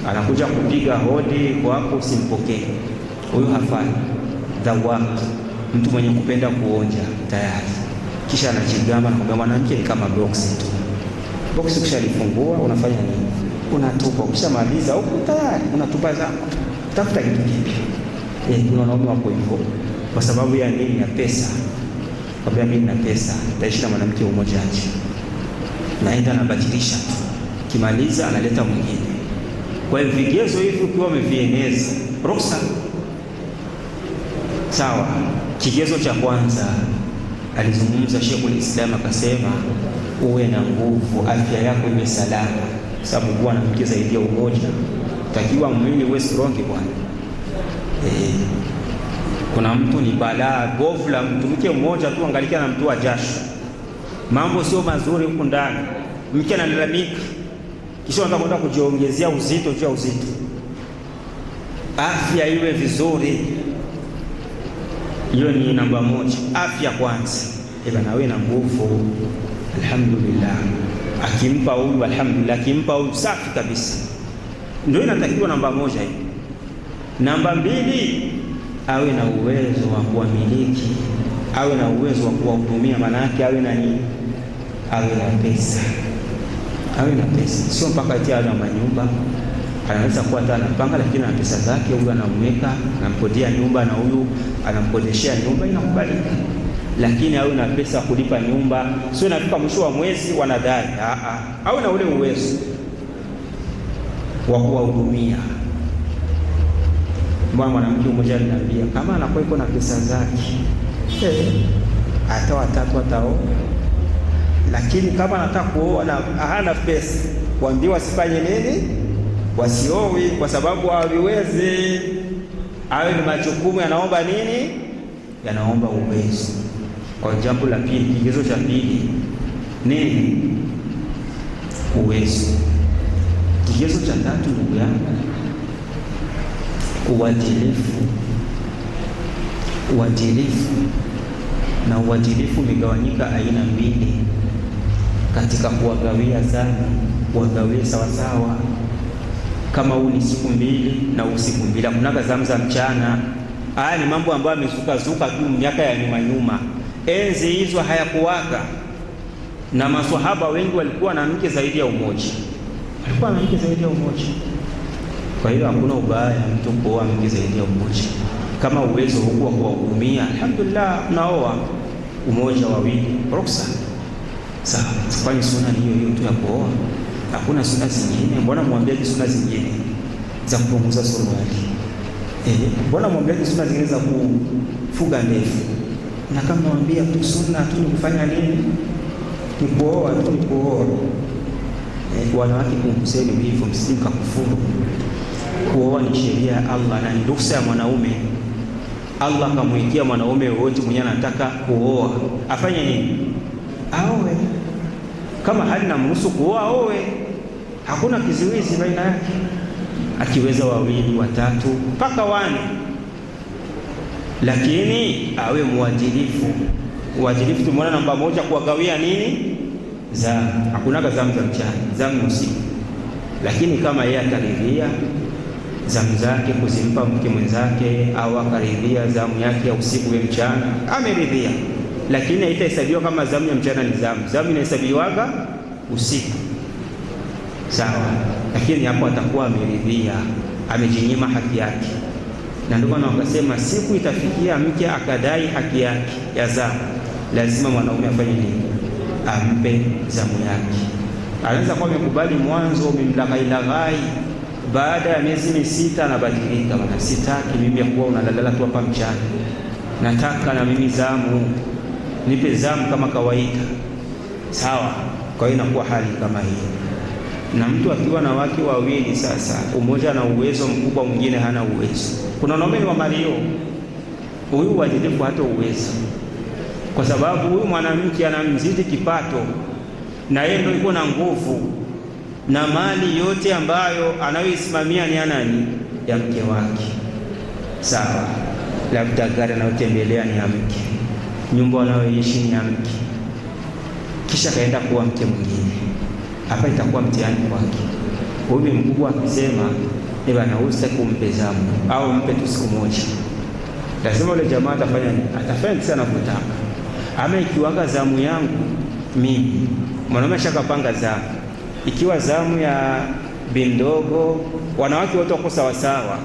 Anakuja kupiga hodi kwako, usimpokee. Huyu hafai. Dhawaq, mtu mwenye kupenda kuonja tayari. Kisha anachigamba na kwamba mwanamke ni kama box tu. Box ukishalifungua unafanya nini? Unatupa. Ukishamaliza huko tayari unatupa zako. Tafuta kitu kipya. Kuna wanaume wako hivyo kwa sababu ya nini? Ya pesa. Kabla mimi na pesa, nitaishi na mwanamke mmoja aje. Naenda nabadilisha tu. Kimaliza analeta mwingine. Kwa hiyo vigezo hivi ukiwa umevieneza, ruksa. Sawa. Kigezo cha kwanza alizungumza Sheikhul Islam akasema uwe na nguvu, afya yako iwe salama. Sababu kuwa na mke zaidi ya 1 takiwa mwili uwe strong bwana. Kuna mtu ni balaa bovu la mtu, mke mmoja tu angalikia na mtu wa jasho. Mambo sio mazuri huko ndani. Mke analalamika, kisha anataka kwenda kujiongezea uzito juu ya uzito. Afya iwe vizuri. Hiyo ni namba 1. Afya kwanza. Na wewe na nguvu, alhamdulillah. Akimpa huyu alhamdulillah, akimpa huyu safi kabisa. Ndio inatakiwa namba 1 hiyo. Namba 2, awe na uwezo wa kuwamiliki, awe na uwezo wa kuwahudumia. Maana yake awe na nini? Awe na pesa. Awe na pesa, sio mpaka ati ana manyumba. Anaweza kuwa hata anapanga, lakini ana pesa zake. Huyu anamweka, anamkodea nyumba, na huyu anamkodeshea nyumba, inakubalika. Lakini awe na pesa kulipa nyumba, sio nafika mwisho wa mwezi wanadai. Awe na ule uwezo wa kuwahudumia. Mwanamke mmoja aliniambia kama anakuwa iko na pesa zake, hata 3 ataoa. Lakini kama anataka kuoa na hana pesa, waambiwa wasifanye nini? Wasiowi, kwa sababu hawiwezi. Awe ni majukumu yanaomba nini? Yanaomba uwezo. Kwa jambo la pili, kigezo cha pili nini? Uwezo. Kigezo cha tatu, ndugu yangu, uadilifu uadilifu. Na uadilifu umegawanyika aina mbili katika kuwagawia zamu, kuwagawie sawasawa. Kama huu ni siku mbili na usiku mbili, hakunaga zamu za mchana. Haya ni mambo ambayo yamezuka tu miaka ya nyuma. Enzi hizo hayakuwaga, na maswahaba wengi walikuwa na mke zaidi ya umoja, Kwa hiyo hakuna ubaya mtu kuoa mke zaidi ya umoja. Kama uwezo huko wa kuwahudumia, alhamdulillah, unaoa umoja, wawili, ruksa. Sawa, kwani sunna ni hiyo tu ya kuoa? Hakuna sunna zingine? Mbona mwambie sunna zingine za kupunguza suruali? Mbona mwambie sunna zingine za kufuga ndefu? Na kama mwambie tu sunna tu ni kufanya nini? Ni kuoa tu, ni kuoa. Wanawake kumbuseni hivyo, msika kufuru. Kuoa ni sheria ya Allah na ni ruhusa ya mwanaume. Allah kamwekea mwanaume wote mwenye anataka kuoa afanye nini? Aoe. Kama halina mruhusu kuoa, aoe. Hakuna kizuizi baina yake. Akiweza wawili, watatu, mpaka wane, lakini awe muadilifu. Uadilifu tumeona namba moja, kuwagawia nini? Zamu. Hakunaga zamu za mchana, zamu usiku. Lakini kama yeye ataridhia zamu zake kuzimpa mke mwenzake, au akaridhia zamu yake ya usiku ya mchana, ameridhia. Lakini haitahesabiwa kama zamu ya mchana ni zamu inahesabiwaga usiku. Sawa, lakini hapo atakuwa ameridhia, amejinyima haki yake. Na ndio maana wakasema siku itafikia mke akadai haki yake ya zamu, lazima mwanaume afanye nini? Ampe zamu yake. Anaweza kuwa amekubali mwanzo, umemlaghai, baada ya miezi 6 anabadilika, bwana, sitaki mimi ya kuwa unalalala tu hapa mchana, nataka na mimi zamu, nipe zamu kama kawaida. Sawa. Kwa hiyo inakuwa hali kama hii. Na mtu akiwa na wake wawili sasa, umoja na uwezo mkubwa, mwingine hana uwezo. Kuna wanaume wa Mario, huyu uadilifu hata uwezo, kwa sababu huyu mwanamke anamzidi kipato, na yeye ndio yuko na nguvu, na mali yote ambayo anayoisimamia ni nani? Ya mke wake. Sawa, labda gari anayotembelea ni ya mke, nyumba anayoishi ni ya mke, kisha kaenda kuwa mke mwingine. Hapa itakuwa mtihani kwake. Huyu mkubwa akisema bwana, usitaki kumpe zamu au mpe tu siku moja, lazima yule jamaa atafanya nini? Atafanya sana kutaka. Ama ikiwaga zamu yangu mimi, mwanaume shakapanga zamu, ikiwa zamu ya bindogo, wanawake wote wako sawa sawa.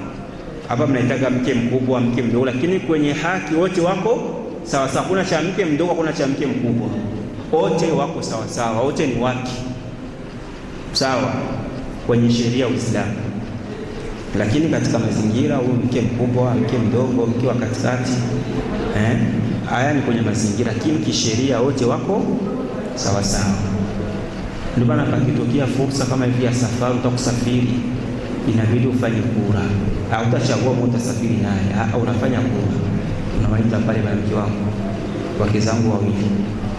Hapa mnaitaga mke mkubwa, mke mdogo, lakini kwenye haki wote wako sawa sawa. Kuna cha mke mdogo, kuna cha mke mkubwa, wote wako sawa sawa, wote ni wake sawa kwenye sheria ya Uislamu. Lakini katika mazingira, huyu mke mkubwa, mke mdogo, mke wa katikati, haya ni kwenye mazingira, lakini kisheria wote wako sawa sawa. Ndio maana pakitokea fursa kama hivi ya safari, utakusafiri, inabidi ufanye kura. Hautachagua mtu utasafiri naye, unafanya kura. Unawaita pale, bwana, mke wangu, wake zangu wawili,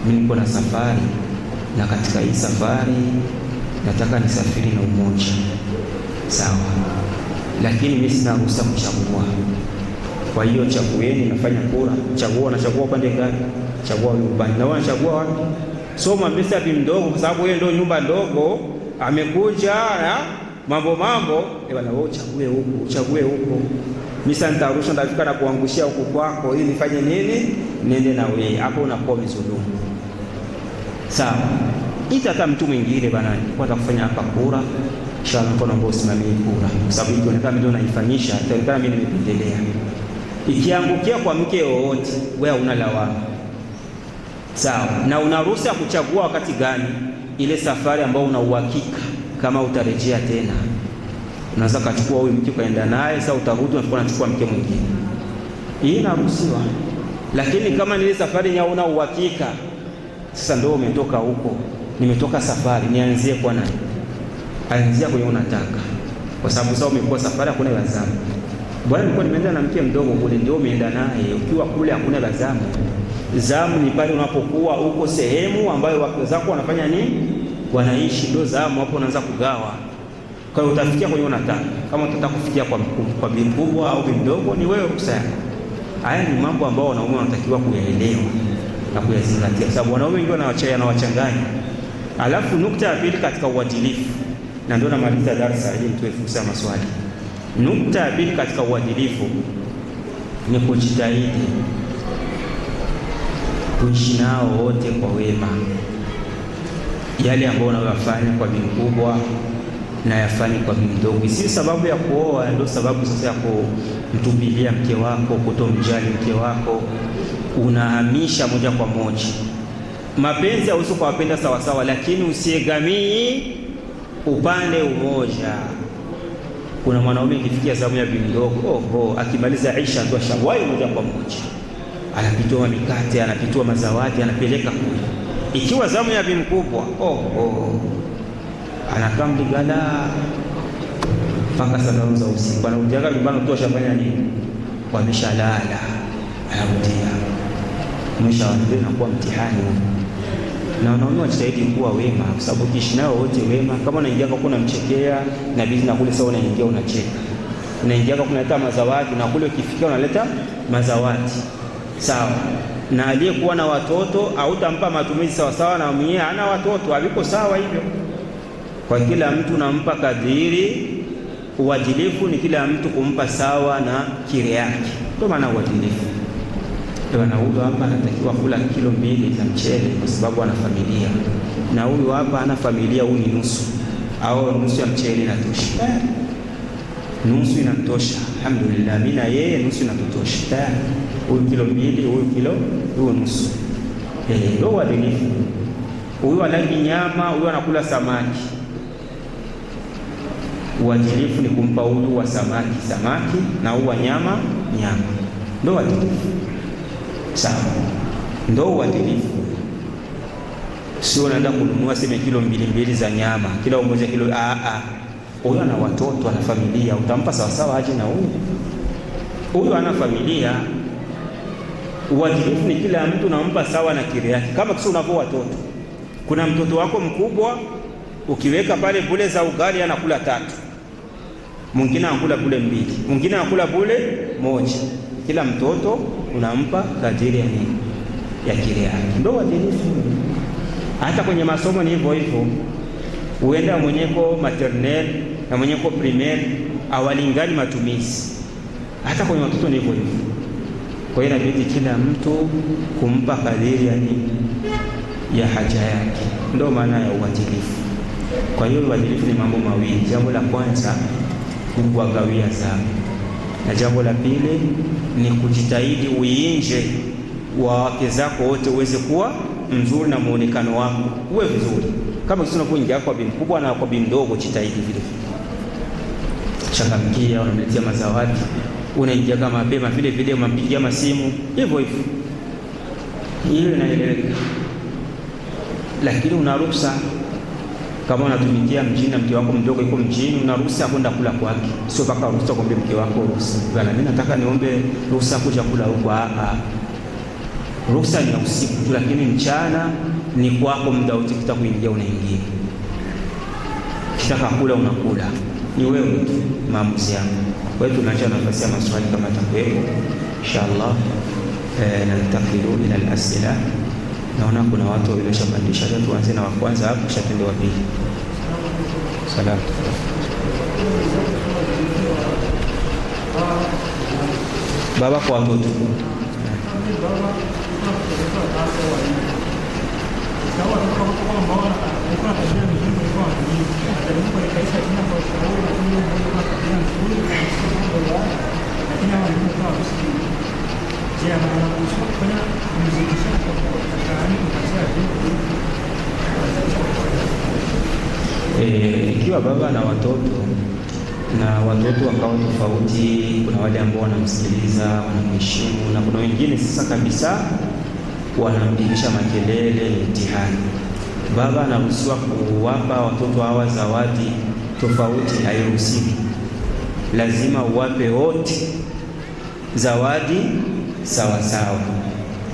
mimi niko na safari, na katika hii safari nataka nisafiri na umoja. Sawa, lakini mimi sina ruhusa kuchagua. Kwa hiyo chagueni, nafanya kura. Chagua, nachagua upande gani? Chagua upande. Na wewe unachagua wapi? So mwambie bi mdogo, kwa sababu yeye ndio nyumba ndogo, amekuja na mambo bwana, wewe uchague huko. Mimi sasa nitarusha, ndafika na kuangushia huko kwako, ili nifanye nini? Nende na wewe. Hapo unakuwa mzulumu. Sawa. Hata mtu mwingine bwana, kwa atakufanya hapa kura, inshallah mkono ambao usimamie kura, kwa sababu ikionekana mimi ndio naifanyisha, itaonekana mimi nimependelea. Ikiangukia kwa mke wowote, wewe una lawama. Sawa, na una ruhusa kuchagua wakati gani ile safari ambayo una uhakika kama utarejea tena. Unaweza kuchukua huyu mke kaenda naye, sasa utarudi unachukua mke mwingine. Hii inaruhusiwa. Lakini kama ni ile safari ya una uhakika, sasa ndio umetoka huko, nimetoka safari, nianzie kwa nani? Anzia kwenye unataka, kwa sababu sasa umekuwa safari, hakuna lazamu. Bwana, nilikuwa nimeenda na mke mdogo kule, ndio umeenda naye. Ukiwa kule hakuna lazamu. Zamu ni pale unapokuwa uko sehemu ambayo wake zako wanafanya nini? Wanaishi, ndio zamu. Hapo unaanza kugawa. Kwa hiyo utafikia kwenye unataka. Kama utataka kufikia kwa bi mkubwa au bi mdogo, ni wewe ruhusa yako. Haya ni mambo ambayo wanaume wanatakiwa kuyaelewa na kuyazingatia, kwa sababu wanaume wengi wanawachanganya. Alafu nukta ya pili katika uadilifu, na ndio namaliza darasa ili mtoe fursa ya maswali. Nukta ya pili katika uadilifu ni kujitahidi kuishi nao wote kwa wema. Yale ambayo unayofanya kwa bi mkubwa na yafanye kwa bi mdogo. Si sababu ya kuoa ndio sababu sasa ya kumtupilia mke wako, kutomjali mke wako, unahamisha moja kwa moja. Mapenzi hauwezi kuwapenda sawa sawa, lakini usiegamii upande umoja. Kuna mwanaume ikifikia zamu ya bi mdogo, akimaliza Isha ndio shawai moja kwa moja, anapitiwa mikate, anapitiwa mazawadi, anapeleka kule. Ikiwa zamu ya bi mkubwa, anakaa Mligala mpaka saa 5 za usiku, anarudia nyumbani tu ashafanya nini, wameshalala, anarudia. Mwisho anakuwa mtihani. Na wanaume wajitahidi kuwa wema, kwa sababu kiishi nao wote wema. Kama unaingia kwa kuna mchekea na bizi na kule, sawa, unaingia unacheka, unaingia kwa kunaleta mazawadi na kule ukifika unaleta mazawadi, sawa. Na aliyekuwa na watoto hautampa matumizi sawa sawa na mwenyewe ana watoto, aliko sawa hivyo. Kwa kila mtu nampa kadiri. Uadilifu ni kila mtu kumpa sawa na kile yake, ndio maana uadilifu. Ndio huyu hapa anatakiwa kula kilo 2 za mchele kwa sababu ana familia, na huyu hapa ana familia, huyu ni nusu, au nusu ya mchele inatosha. Nusu inatosha, alhamdulillah. Mimi na yeye nusu inatosha. Huyu kilo 2, huyu nusu. Ndio uadilifu. Huyu anali nyama, huyu anakula samaki. Uadilifu ni kumpa huyu wa samaki na huyu wa nyama. Ndio uadilifu. Sawa, ndio uadilifu. Sio unaenda kununua sema kilo 2 za nyama, kila mmoja kilo. Huyu ana watoto, ana familia, utampa sawa sawa aje na huyu ana familia. Uadilifu ni kila mtu nampa sawa na kile yake. Kama kisa unavyo watoto, kuna mtoto wako mkubwa ukiweka pale bule za ugali anakula 3, mwingine anakula bule 2, mwingine anakula bule 1. Kila mtoto unampa kadiri ya nini, ya kile yake. Ndio uadilifu. Hata kwenye masomo ni hivyo hivyo. Uenda mwenyeko maternelle na mwenyeko primaire awalingani matumizi. Hata kwenye watoto ni hivyo hivyo. Kwa hiyo inabidi kila mtu kumpa kadiri ya nini, ya haja yake. Ndio maana ya uadilifu. Kwa hiyo uadilifu ni mambo mawili. Jambo la kwanza ni kuwagawia zamu, na jambo la pili ni kujitahidi uinje wa wake zako wote uweze kuwa mzuri na muonekano wako uwe vizuri. Kama kisi unapoingia kwa bi mkubwa na kwa bi mdogo, jitahidi vile. Changamkia, unamletea mazawadi, unaingia kama mapema vile vile, unampigia masimu hivyo hivyo. Hiyo inaeleweka. Lakini unaruhusa, kama unatumikia mjini na mke wako mdogo yuko mjini, unaruhusa kwenda kula kwake. Sio mpaka ruhusa kuombe mke wako ruhusa, bwana mimi nataka niombe ruhusa kuja kula huko. Ruhusa ni usiku tu, lakini mchana ni kwako, muda wote kitakuingia unaingia, kitaka kula unakula, ni wewe tu, maamuzi yako. Kwa hiyo tunaacha nafasi ya maswali kama takwepo inshallah. Na nitakiru ila al-asila. Naona kuna watu walioshabadilisha. Tuanze na wa kwanza hapo, kisha twende wa pili. Salamu. Baba kwa watoto. Ikiwa baba na watoto na watoto wakawa tofauti, kuna wale ambao wanamsikiliza, wanamheshimu, na kuna wengine sasa kabisa wanampigisha makelele, mtihani. Baba anaruhusiwa kuwapa watoto hawa zawadi tofauti? Hairuhusiwi. Lazima uwape wote zawadi sawa sawa.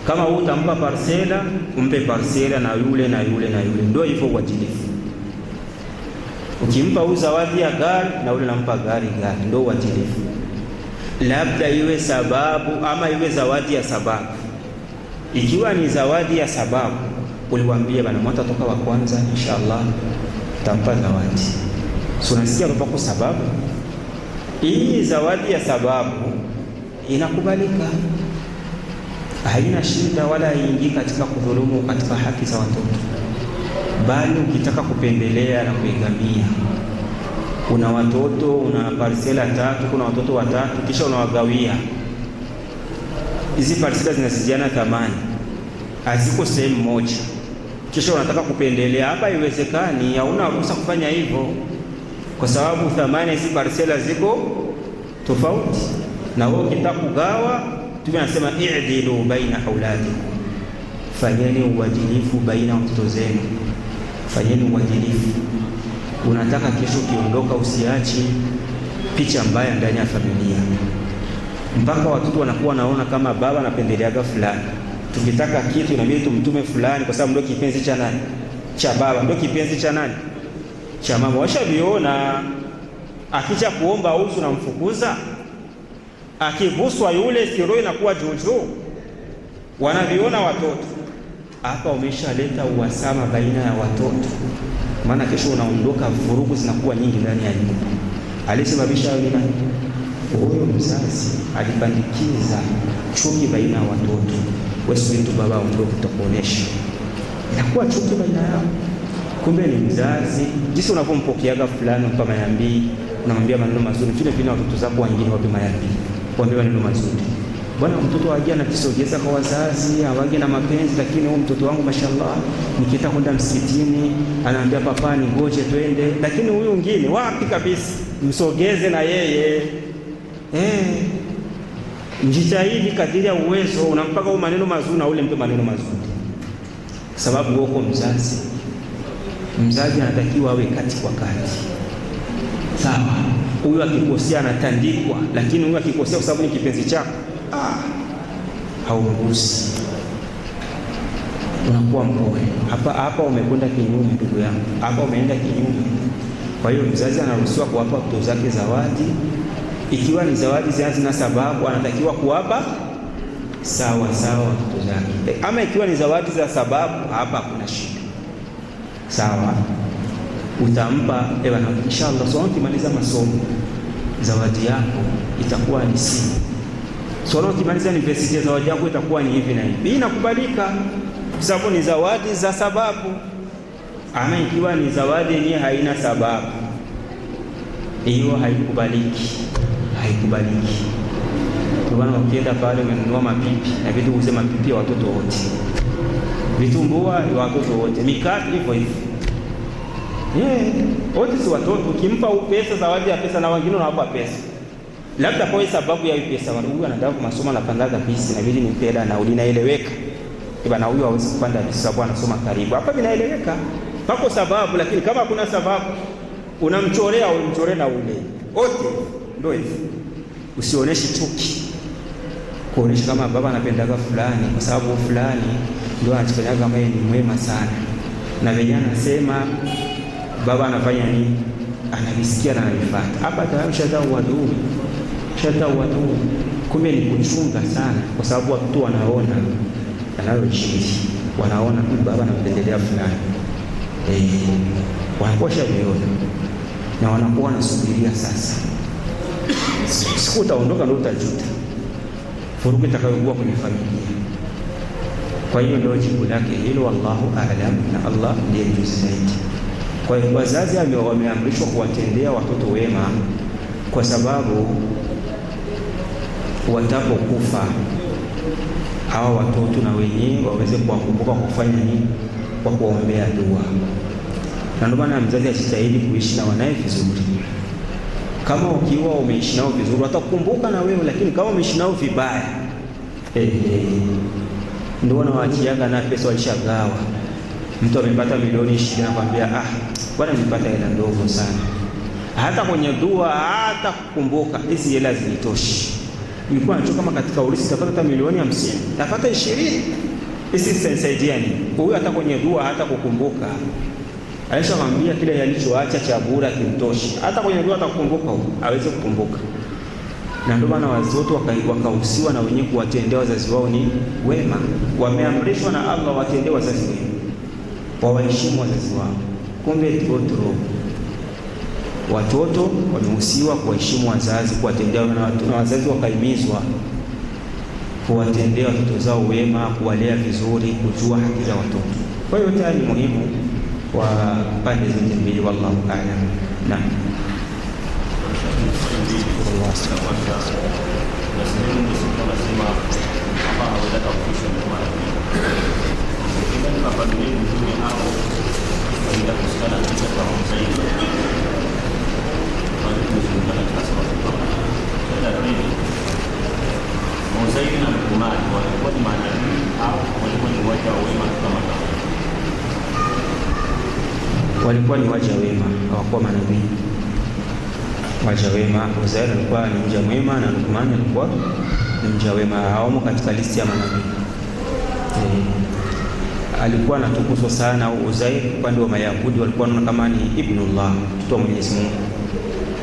Kama wewe utampa parsela, umpe parsela na yule na yule na yule. Ndio hivyo uadilifu. Ukimpa zawadi ya gari na yule nampa gari. Ndio uadilifu. labda iwe sababu ama iwe zawadi ya sababu. Ikiwa ni zawadi ya sababu, uliwaambia bana, mwatatoka wa kwanza inshallah tampa zawadi. So unasikia kwa sababu hii zawadi ya sababu inakubalika, haina shida wala haingii katika kudhulumu katika haki za watoto. Bali ukitaka kupendelea na kuigamia, una watoto, una parsela 3, kuna watoto 3, kisha unawagawia hizi parsela, zinasijiana thamani, haziko sehemu moja, kisha unataka kupendelea. Hapa haiwezekani, hauna ruhusa kufanya hivyo, kwa sababu thamani hizi parsela ziko tofauti. Na wewe ukitaka kugawa, tunasema i'dilu baina auladikum, fanyeni uadilifu baina watoto zenu, fanyeni uadilifu. Unataka kesho ukiondoka usiachi picha mbaya ndani ya familia, mpaka watoto wanakuwa naona kama baba anapendeleaga fulani. Tukitaka kitu inabidi tumtume fulani, kwa sababu ndio kipenzi cha nani? Cha baba. Ndio kipenzi cha nani? Cha mama. Washaviona, akicha kuomba uzu na mfukuza, akiguswa yule siro inakuwa juju. Wanaviona watoto. Hapa umeshaleta uhasama baina ya watoto, maana kesho unaondoka, vurugu zinakuwa nyingi ndani ya nyumba. Alisababisha hayo ni nani? Huyo mzazi alipandikiza chuki baina ya watoto. Wewe tu baba ndio kutakuonesha, inakuwa chuki baina yao. Kumbe ni mzazi. Jinsi unavyompokeaga fulani kwa mayambii, unamwambia maneno mazuri, vile vile watoto zako wengine wape mayambii, waambie maneno mazuri. Bwana, mtoto waje anakisogeza kwa wazazi, hawage na mapenzi, lakini huyu mtoto wangu mashallah, nikitaka kwenda msikitini anaambia papa ni ngoje twende, lakini huyu mwingine wapi kabisa, msogeze na yeye. Njitahidi kadiri ya uwezo, unampaka huyu maneno mazuri na ule mpe maneno mazuri, sababu uko mzazi. Mzazi anatakiwa awe kati kwa kati, sawa? Huyu akikosea anatandikwa, lakini huyu akikosea kwa sababu ni kipenzi chako, hauruhusi, unakuwa mpole. Hapa umekwenda kinyume ndugu yangu, hapa umeenda kinyume. Kwa hiyo mzazi anaruhusiwa kuwapa watoto zake zawadi. Ikiwa ni zawadi zina sababu, anatakiwa kuwapa sawa sawa watoto zake. Ama ikiwa ni zawadi za sababu, hapa hakuna shida, sawa? Utampa bwana, inshallah so ukimaliza masomo zawadi yako itakuwa ni simu. So ukimaliza university zawadi yako itakuwa ni hivi na hivi. Hii inakubalika kwa sababu ni zawadi za sababu. Ama ikiwa ni zawadi yenyewe haina sababu, hiyo haikubaliki, haikubaliki. Kwa maana ukienda pale umenunua mapipi, na vitu kusema mapipi ya watoto wote, vitumbua ya watoto wote, mikate hivyo hivyo. Wote si watoto. Ukimpa pesa, zawadi ya pesa, na wengine unawapa pesa, labda kwa sababu ya pesa. Huyu anataka kusoma na pandaga bisi, na vile ni pesa na ulinaeleweka. Na huyu hawezi kupanda bisi sababu anasoma karibu. Hapa vinaeleweka pako sababu, lakini kama hakuna sababu unamchorea na ule. Wote ndio hivyo. Usioneshe chuki, kuonesha kama baba anapendaga fulani kwa sababu fulani ndio anajifanyaga kama yeye ni mwema sana, na vijana nasema baba anafanya nini, anavisikia na anavifuata. Hapa tayari shata uadui. Kumbe ni kuchunga sana, kwa sababu watu wanaona anayoishi, wanaona baba anampendelea fulani, wanakuwa shaviona na wanakuwa wanasubiria sasa. Siku utaondoka ndio utajuta furugu itakayokuwa kwenye familia. Kwa hiyo ndio jibu lake hilo, wallahu a'lam, na Allah ndiye mjuzi zaidi. Kwa hiyo wazazi wameamrishwa kuwatendea watoto wema, kwa sababu watapokufa hawa watoto na wenyewe waweze kuwakumbuka kufanya nini, kwa kuombea dua. Na ndio maana mzazi ajitahidi kuishi na wanae vizuri. Kama ukiwa umeishi nao vizuri watakukumbuka na wewe, lakini kama umeishi nao vibaya, ndio wanawaachiaga na pesa walishagawa. Mtu amepata milioni 20 anakuambia bwana nilipata hela ndogo sana. Hata kwenye dua hata kukumbuka hizi hela zilitoshi. Nilikuwa nachoka kama katika ulisi tapata hata milioni 50, tapata 20. Hizi sensaidia nini? Huyu hata kwenye dua hata kukumbuka. Aisha mwambia kile yalichoacha cha bure kimtoshi. Hata kwenye dua atakukumbuka, hawezi kukumbuka. na ndio maana watoto wakahusiwa na wenyewe kuwatendea wazazi wao ni wema. Wameamrishwa na Allah watendee wazazi wema, wawaheshimu wazazi wao. Kumbe watoto wamehusiwa kuwaheshimu wazazi, kuwatendea wema, na wazazi wakahimizwa kuwatendea watoto zao wema, kuwalea vizuri, kujua haki za watoto. Kwa hiyo yote ni muhimu kwa pande zote mbili. Wallahu a'lam. Naam. Uzairi na Luqman walikuwa ni manabii au walikuwa ni waja wema kama kawaida? Walikuwa ni waja wema, hawakuwa manabii. Waja wema. Uzairi alikuwa ni mja mwema na Luqman alikuwa ni mja wema, hawamo katika listi ya manabii. Alikuwa anatukuzwa sana Uzairi upande wa Mayahudi, walikuwa wanaona kama ni ibnullah, mtoto wa Mwenyezi Mungu.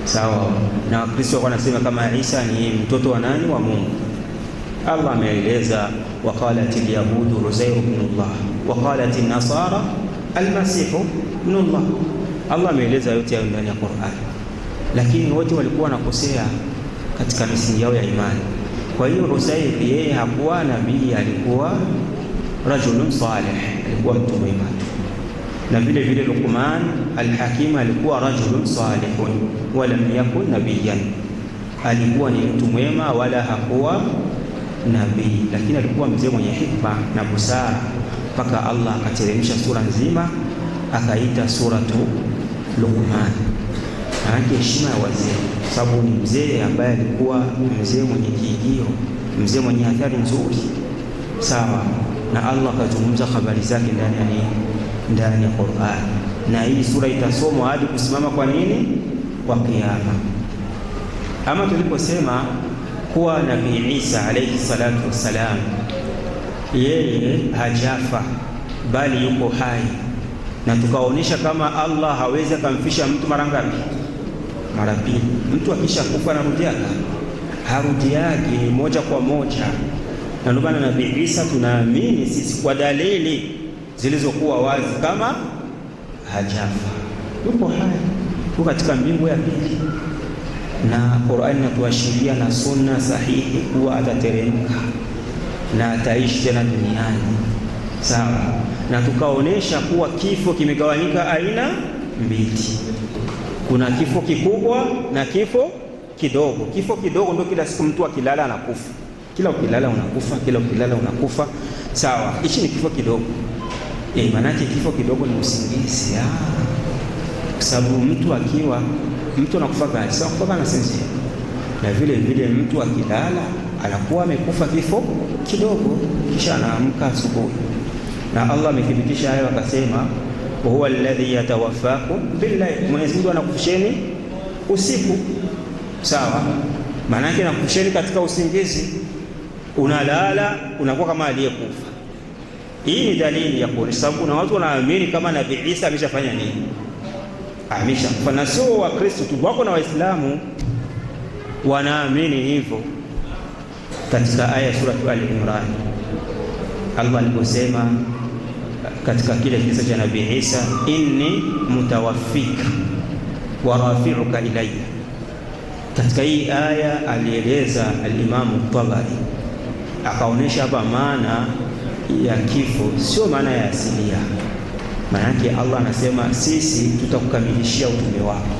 Sawa, na Wakristo walikuwa wanasema kama Isa ni mtoto wa nani? Wa Mungu. Allah ameeleza, waqalat al-yahudu Uzairu ibnullah waqalat an-nasara al-masihu ibnullah. Allah ameeleza yote hayo ndani ya Qur'an, lakini wote walikuwa wanakosea katika misingi yao ya imani. Kwa hiyo Uzairi yeye hakuwa nabii, alikuwa rajulun salih, alikuwa mtu mwema. Na vile vile Luqman al-Hakim alikuwa rajulun salihun wa lam yakun nabiyyan, alikuwa ni mtu mwema wala hakuwa nabii, lakini alikuwa mzee mwenye hikma na busara, mpaka Allah akateremsha sura nzima akaita suratu Luqman. Na heshima ya wazee, sababu ni mzee ambaye alikuwa mzee mwenye kiigio, mzee mwenye athari nzuri. Sawa, na Allah akazungumza habari zake ndani ya Qur'an, na hii sura itasomwa hadi kusimama kwa nini? Kwa kiyama. Ama tuliposema kuwa Nabii Isa alayhi salatu wassalam yeye hajafa bali yuko hai, na tukaonyesha kama Allah hawezi kumfisha mtu mara ngapi? Mara pili. Mtu akishakufa anarudiaga? Harudiagi moja kwa moja. Na ndio maana Nabii Isa tunaamini sisi kwa dalili zilizokuwa wazi kama hajafa, yuko hai, yuko katika mbingu ya pili, na Qur'ani inatuashiria na sunna sahihi kuwa atateremka na ataishi tena duniani. Sawa, na tukaonesha kuwa kifo kimegawanyika aina mbili, kuna kifo kikubwa na kifo kidogo. Kifo kidogo ndio kila siku mtu akilala anakufa, kila ukilala unakufa, kila ukilala unakufa. Sawa, hichi ni kifo kidogo. Maanake kifo kidogo ni usingizi, kwa sababu mtu anakufa gani? Sasa kufa na sinzia. Na vile vile mtu akilala anakuwa amekufa kifo kidogo, kisha anaamka asubuhi. Na Allah amethibitisha hayo akasema, huwa alladhi yatawaffakum bil-layl, Mwenyezi Mungu anakufusheni usiku. Sawa, maana yake anakufusheni katika usingizi, unalala unakuwa kama aliyekufa. Hii ni dalili ya kuonesha, sababu kuna watu wanaamini kama Nabii Isa ameshafanya nini? Ameshakufa. Na sio Wakristo tu, wako na Waislamu wanaamini hivyo. Katika aya sura Al-Imran Allah aliposema katika kile kisa cha Nabii Isa, inni mutawaffika wa rafi'uka ilayya, katika hii aya alieleza al-Imam Tabari, akaonesha hapa maana ya kifo sio maana ya asilia. Maana yake Allah anasema sisi tutakukamilishia utume wako,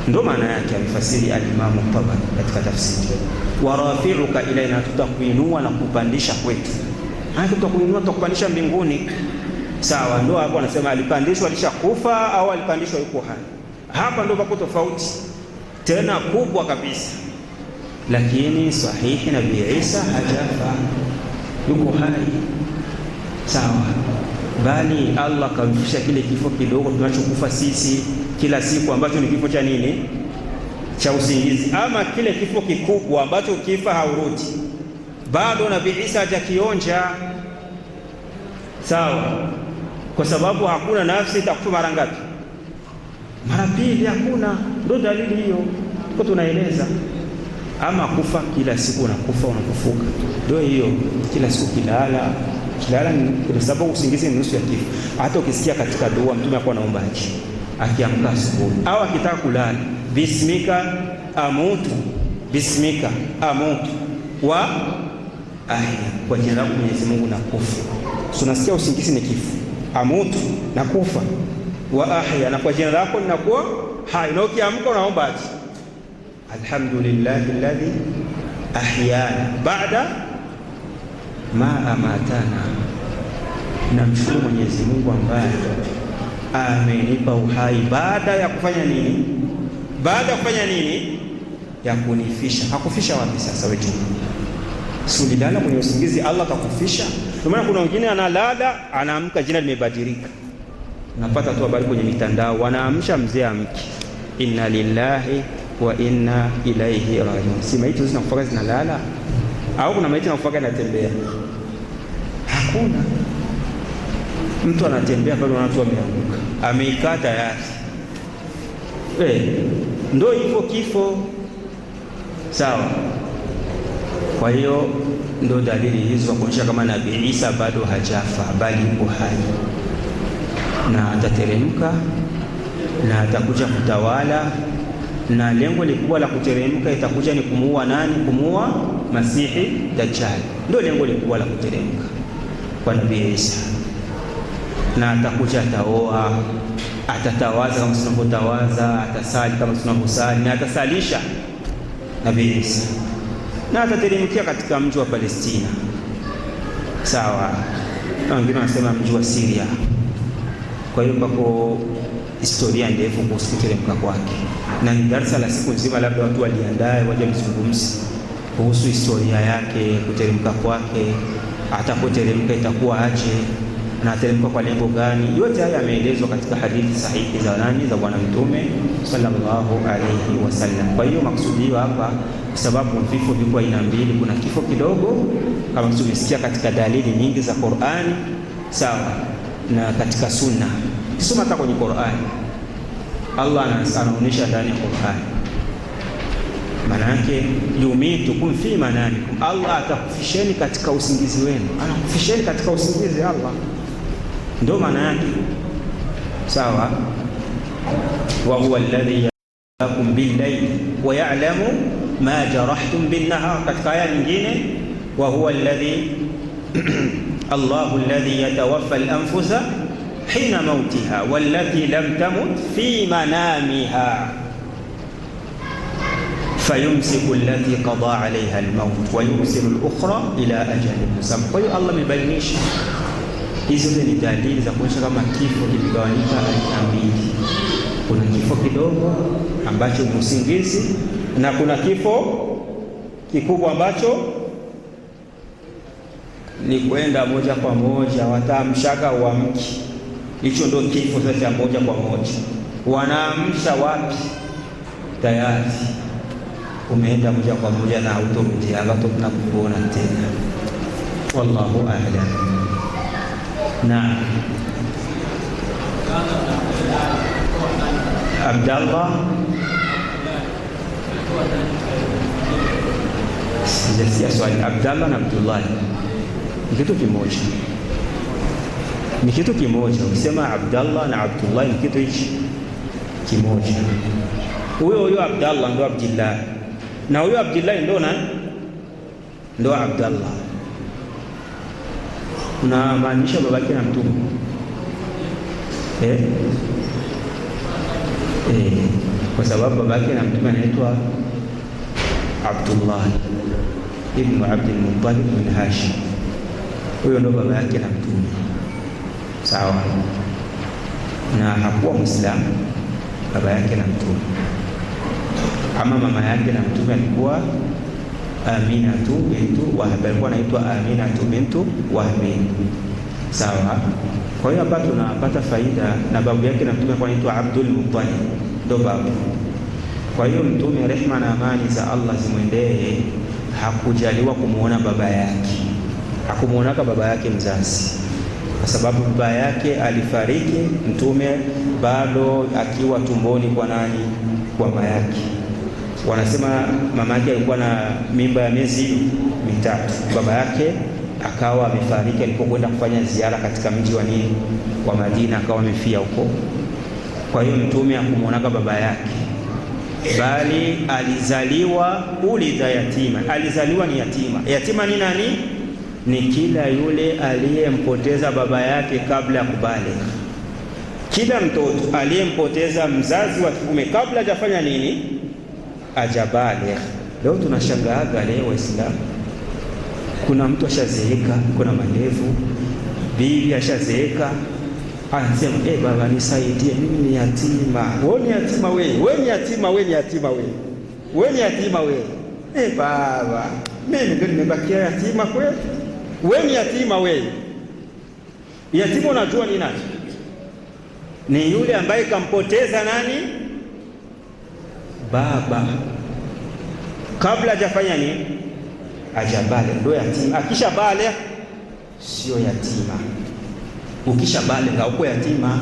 ndio maana yake amefasiri al-Imam Tabari katika tafsiri, wa rafi'uka ilayna, tutakuinua na kupandisha kwetu. Haya, tutakuinua tutakupandisha mbinguni. Sawa, ndio hapo anasema alipandishwa alishakufa au alipandishwa yuko hai. Hapa ndio pako tofauti tena kubwa kabisa. Lakini sahihi Nabii Isa hajafa, yuko hai. Sawa, bali Allah kamfisha kile kifo kidogo tunachokufa sisi kila siku, ambacho ni kifo cha nini? Cha usingizi. Ama kile kifo kikubwa ambacho kifa haurudi, bado Nabii Isa hajakionja. Sawa, kwa sababu hakuna nafsi itakufa mara ngapi? Mara pili. Hakuna. Ndio dalili hiyo tuko tunaeleza. Ama kufa kila siku unakufa unakufuka, ndio hiyo. Kila siku kilala kwa sababu usingizi ni nusu ya kifo. Hata ukisikia katika dua Mtume alikuwa anaomba hichi akiamka asubuhi au akitaka kulala, bismika amutu, bismika amutu wa ahya, kwa jina lako Mwenyezi Mungu nakufa. Unasikia usingizi ni kifo, amutu na kufa, wa ahya na kwa jina lako ninakuwa hai. Na ukiamka unaomba aje? Alhamdulillahi alladhi ahyana ba'da ma amatana, namshukuru Mwenyezi Mungu ambaye amenipa uhai baada ya kufanya nini? Baada ya kufanya nini? Ya kunifisha. Hakufisha wapi sasa wewe? Sulilala kwenye usingizi, Allah akakufisha. Kwa maana kuna wengine analala anaamka jina limebadilika, unapata tu habari kwenye mitandao, wanaamsha mzee amki, inna lillahi wa inna ilaihi rajiun. Si maiti zinakufa zinalala, au kuna maiti inakufa inatembea? Hakuna. Mtu anatembea pale, watu wameanguka, ameikaa tayari. Ndio hivyo kifo, sawa. Kwa hiyo ndio dalili hizo kuonyesha kama Nabii Isa bado hajafa, bali yuko hai na atateremka na atakuja kutawala, na lengo likubwa la kuteremka itakuja ni kumuua nani? Kumuua Masihi Dajjal. Ndio lengo likubwa la kuteremka kwa Nabii Isa. Na atakuja, ataoa, atatawaza kama tunavyotawaza, atasali kama tunavyosali, na atasalisha Nabii Isa, na atateremkia katika mji wa Palestina, sawa. Na wengine wanasema mji wa Syria. Kwa hiyo pako historia ndefu kuhusu kuteremka kwake, na ni darasa la siku nzima, labda watu waliandae waje mzungumzi kuhusu historia yake, kuteremka kwake, atapoteremka itakuwa aje, na ateremka kwa lengo gani. Yote haya yameelezwa katika hadithi sahihi za nani? Za Bwana Mtume sallallahu alayhi wasallam. Kwa hiyo maksudio hapa, kwa sababu vifo viko aina mbili, kuna kifo kidogo kama tumesikia katika dalili nyingi za Qur'ani, sawa, na katika sunna. Kisoma hata kwenye Qur'ani, Allah anaonyesha ndani ya Qur'ani, maana yake yumitukum fi manamikum, Allah atakufisheni katika usingizi wenu, anakufisheni katika usingizi Allah, ndio maana yake, sawa. Wa huwa alladhi yarakum bil-layli wa ya'lamu ma jarahtum bin-nahar. Katika aya nyingine, wa huwa alladhi Allahu alladhi yatawaffa al-anfusa hina mautiha wallati lam tamut fi manamiha fayumsiku allati qada alayha al-maut wa yursilu al-ukhra ila ajalin musamma. Kwa hiyo Allah amebainisha hizo ni dalili za kuonyesha kama kifo kimegawanyika aina mbili. Kuna kifo kidogo ambacho ni usingizi, na kuna kifo kikubwa ambacho ni kwenda moja kwa moja, wataamshaka uamki. Hicho ndio kifo sasa cha moja kwa moja. Wanaamsha wapi? Tayari umeenda moja kwa moja na automati, halafu tunakuona tena. Wallahu a'lam. Naam. Abdallah, sijasikia swali. Abdallah na Abdullah ni kitu kimoja, ni kitu kimoja. Ukisema Abdallah na Abdullah ni kitu hichi kimoja. Huyo Abdallah ndo Abdullah, na huyo Abdullah ndo nani? Ndo Abdallah. Unamaanisha babake na Mtume kwa sababu babake na Mtume anaitwa Abdullah ibn Abdul Muttalib bin Hashim. Huyo ndo baba yake na Mtume, sawa, na hakuwa Muislamu baba yake na Mtume. Ama mama yake na Mtume alikuwa Aminatu bintu Wahab, alikuwa anaitwa Aminatu bintu Wahab, sawa. Kwa hiyo hapa tunapata faida, na babu yake na Mtume alikuwa anaitwa Abdul Muttalib, ndo babu. Kwa hiyo Mtume, rehma na amani za Allah zimwendee, hakujaliwa kumuona baba yake, hakumuonaka baba yake mzazi, kwa sababu baba yake alifariki Mtume bado akiwa tumboni kwa nani? Kwa mama yake. Wanasema mama yake alikuwa na mimba ya miezi 3, baba yake akawa amefariki alipokwenda kufanya ziara katika mji wa Madina, akawa amefia huko. Kwa hiyo mtume hakumwona baba yake, bali alizaliwa ulidha yatima. Alizaliwa ni yatima. Yatima ni nani? Ni kila yule aliyempoteza baba yake kabla ya kubaligh. Kila mtoto aliyempoteza mzazi wa kiume kabla hajafanya nini? Hajabaligh. Leo tunashangaaga leo Waislamu, kuna mtu ashazeeka, kuna mandevu, bibi ashazeeka, anasema baba nisaidie, mimi ni yatima. Wewe ni yatima wewe, wewe ni yatima, wewe ni yatima wewe, wewe ni yatima wewe. Baba, mimi ndio nimebakia yatima kweli? Wewe ni yatima wewe. Yatima unajua ni nani? Ni yule ambaye kampoteza nani? Baba kabla hajafanya nini? Hajabale, ndio yatima. Akisha bale sio yatima. Ukisha bale hauko yatima.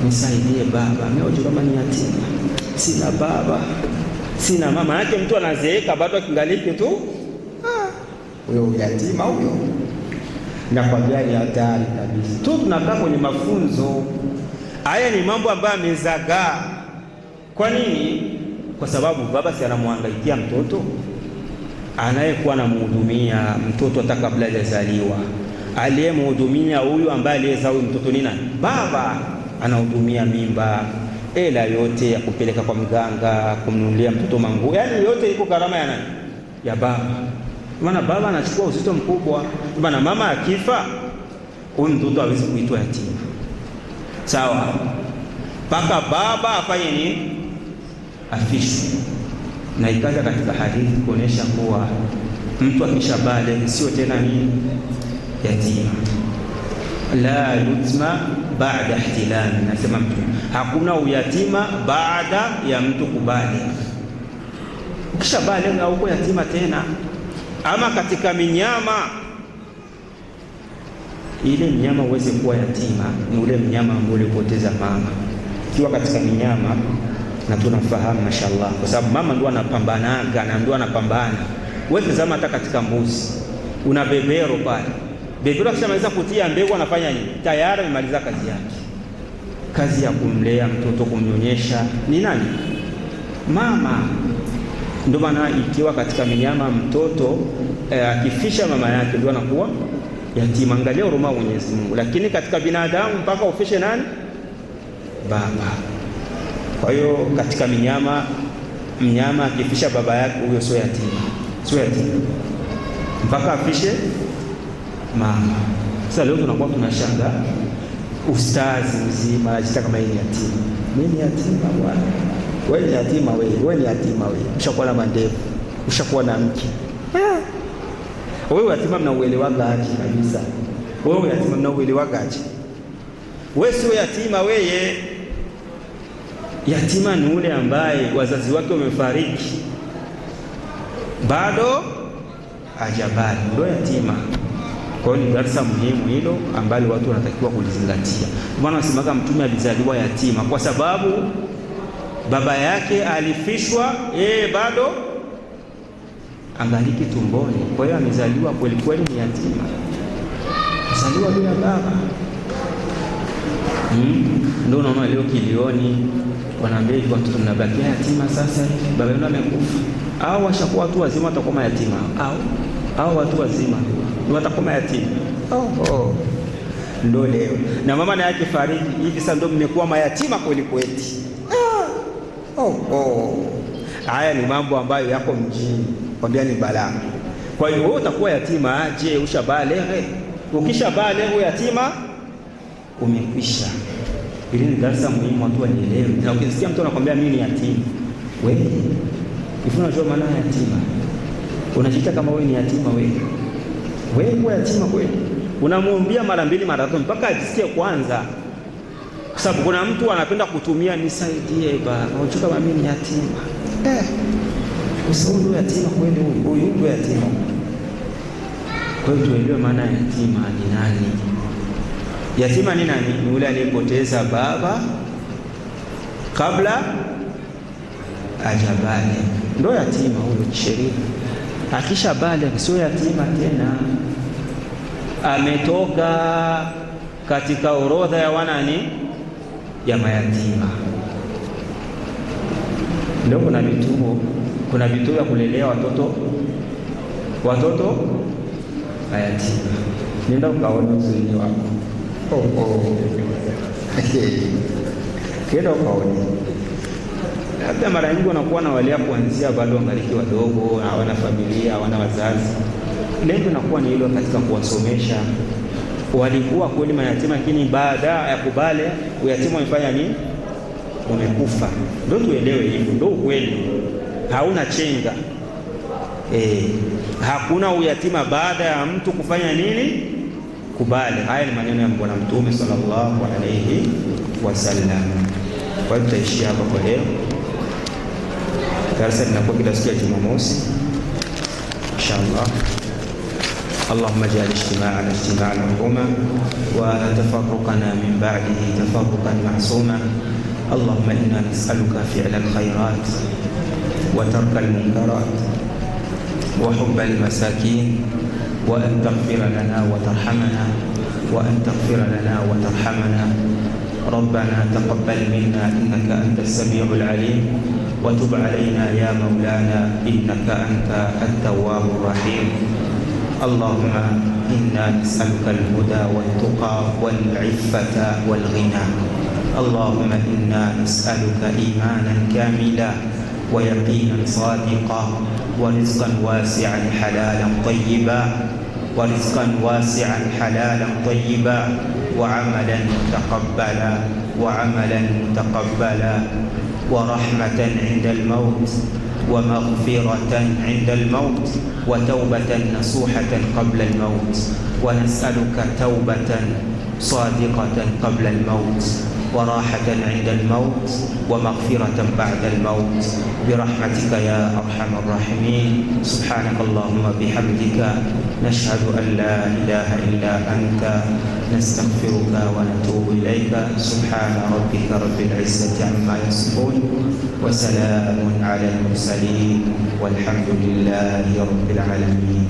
Nisaidie baba, mimi kama ni yatima, sina baba, sina mama. Yake mtu anazeeka bado akingaliki tu, huyo yatima huyo. Nakwambia ni hatari kabisa. Tu tunakaa kwenye mafunzo haya, ni mambo ambayo amezagaa. Kwa nini? Kwa sababu baba si anamhangaikia mtoto, anayekuwa anamhudumia mtoto hata kabla hajazaliwa. Aliyemhudumia huyu ambaye aliyezaa huyu mtoto ni nani? Baba. Anahudumia mimba, hela yote ya kupeleka kwa mganga, kumnunulia mtoto manguo, yaani yote iko gharama ya nani? Ya baba. Maana baba anachukua uzito mkubwa. Maana mama akifa, huyu mtoto hawezi kuitwa yatima. Sawa? Paka baba afanye nini? Afishwe. Na ikaja katika hadithi kuonesha kuwa mtu akishabale sio tena ni yatima. La yutma baada ihtilami, nasema mtu hakuna uyatima baada ya mtu kubale. Ukishabale hauko yatima tena. Ama katika minyama, ile mnyama uweze kuwa yatima ni ule mnyama ambao ulipoteza mama. Kiwa katika minyama, na tunafahamu mashallah, kwa sababu mama ndio anapambanaga na ndio anapambana. Wewe tazama hata katika mbuzi, una bebero pale. Bebero akishamaliza kutia mbegu anafanya nini? Tayari amemaliza kazi yake. Kazi ya kumlea mtoto, kumnyonyesha ni nani? Mama. Ndio maana ikiwa katika minyama mtoto akifisha mama yake ndio anakuwa yatima. Angalia huruma Mwenyezi Mungu. Lakini katika binadamu mpaka ufishe nani? Baba. Kwa hiyo katika mnyama akifisha baba yake, huyo sio yatima. Sio yatima mpaka afishe mama. Sasa leo tunakuwa tunashanga ustazi mzima anajita kama yeye yatima. Mimi ni yatima bwana. Wewe ni yatima wewe, wewe ni yatima wewe. Ushakuwa na mandevu, ushakuwa na mke. Wewe yatima mnauelewaga aje kabisa? Wewe yatima mnauelewaga aje? Wewe sio yatima wewe. Yatima ni ule ambaye wazazi wake wamefariki bado hajabali, ndio yatima. Kwa hiyo ni darasa muhimu hilo ambalo watu wanatakiwa kulizingatia. Maana nasemaga mtume alizaliwa yatima kwa sababu baba yake alifishwa, bado angaliki tumboni. Kwa hiyo amezaliwa kweli kweli ni yatima, amezaliwa bila baba. Ndio unaona leo kilioni wanaambia watoto mnabakia yatima sasa, baba yenu amekufa. Au washakuwa watu wazima watakuwa mayatima, au watu wazima watakuwa yatima. Ndio leo na mama na yake fariki hivi sasa, ndio mmekuwa mayatima kweli kweli. Haya ni mambo ambayo yako mjini, kwambia ni balaa. Kwa hiyo wewe utakuwa yatima aje? Ushabaleghe. Ukishabaleghe yatima umekwisha. Hili ni darasa muhimu watu wanielewe. Na ukisikia mtu anakuambia mimi ni yatima, wewe hivi unajua maana ya yatima? Unajiita kama wewe ni yatima wewe? Wewe yatima kweli? Unamwambia mara 2 mara 3 mpaka ajisikie kwanza. Kwa sababu kuna mtu anapenda kutumia nisaidie baba, unajua kama mimi ni yatima. Usiwe yatima kweli, huyu ndio yatima. Kwa hiyo tuelewe maana ya yatima ni nani. Yatima ni nani? Ni yule aliyepoteza baba kabla ajabale, ndo yatima huyo kisheria. Akisha bale sio yatima tena, ametoka katika orodha ya wanani ya mayatima. Ndio kuna vituo vya kulelea watoto mayatima. Nenda ukaona uzuri wako. Kenda ukaone. Labda mara nyingi unakuwa na walea kuanzia bado wangaliki wadogo, hawana familia, hawana wazazi. Lengo linakuwa ni hilo katika kuwasomesha. Walikuwa kweli mayatima, lakini baada ya kubale uyatima umefanya nini? Umekufa. Ndio tuelewe hivyo, ndio ukweli. Hauna chenga. Hakuna uyatima baada ya mtu kufanya nini? Kubale. Haya ni maneno ya Bwana Mtume sallallahu alayhi wasallam. Kwa hiyo tutaishia hapa kwa leo. Darasa linakuwa kila siku ya Jumamosi inshallah. اللهم اجعل اجتماعنا اجتماعا مرحوما وتفرقنا من بعده تفرقا معصوما. اللهم انا نسالك فعل الخيرات وترك المنكرات وحب المساكين وان تغفر لنا وترحمنا ربنا تقبل منا انك انت السميع العليم وتب علينا يا مولانا انك انت التواب الرحيم. اللهم إنا نسألك الهدى والتقى والعفة والغنى. اللهم إنا نسألك إيمانا كاملا ويقينا صادقا ورزقا واسعا حلالا طيبا وعملا متقبلا ورحمة عند الموت ومغفرة عند الموت وتوبة نصوحة قبل الموت. ونسألك توبة صادقة قبل الموت وراحة عند الموت ومغفرة بعد الموت برحمتك يا أرحم الراحمين. سبحانك اللهم بحمدك نشهد أن لا إله إلا أنت نستغفرك ونتوب إليك. سبحان ربك رب العزة عما يصفون وسلام على المرسلين والحمد لله رب العالمين.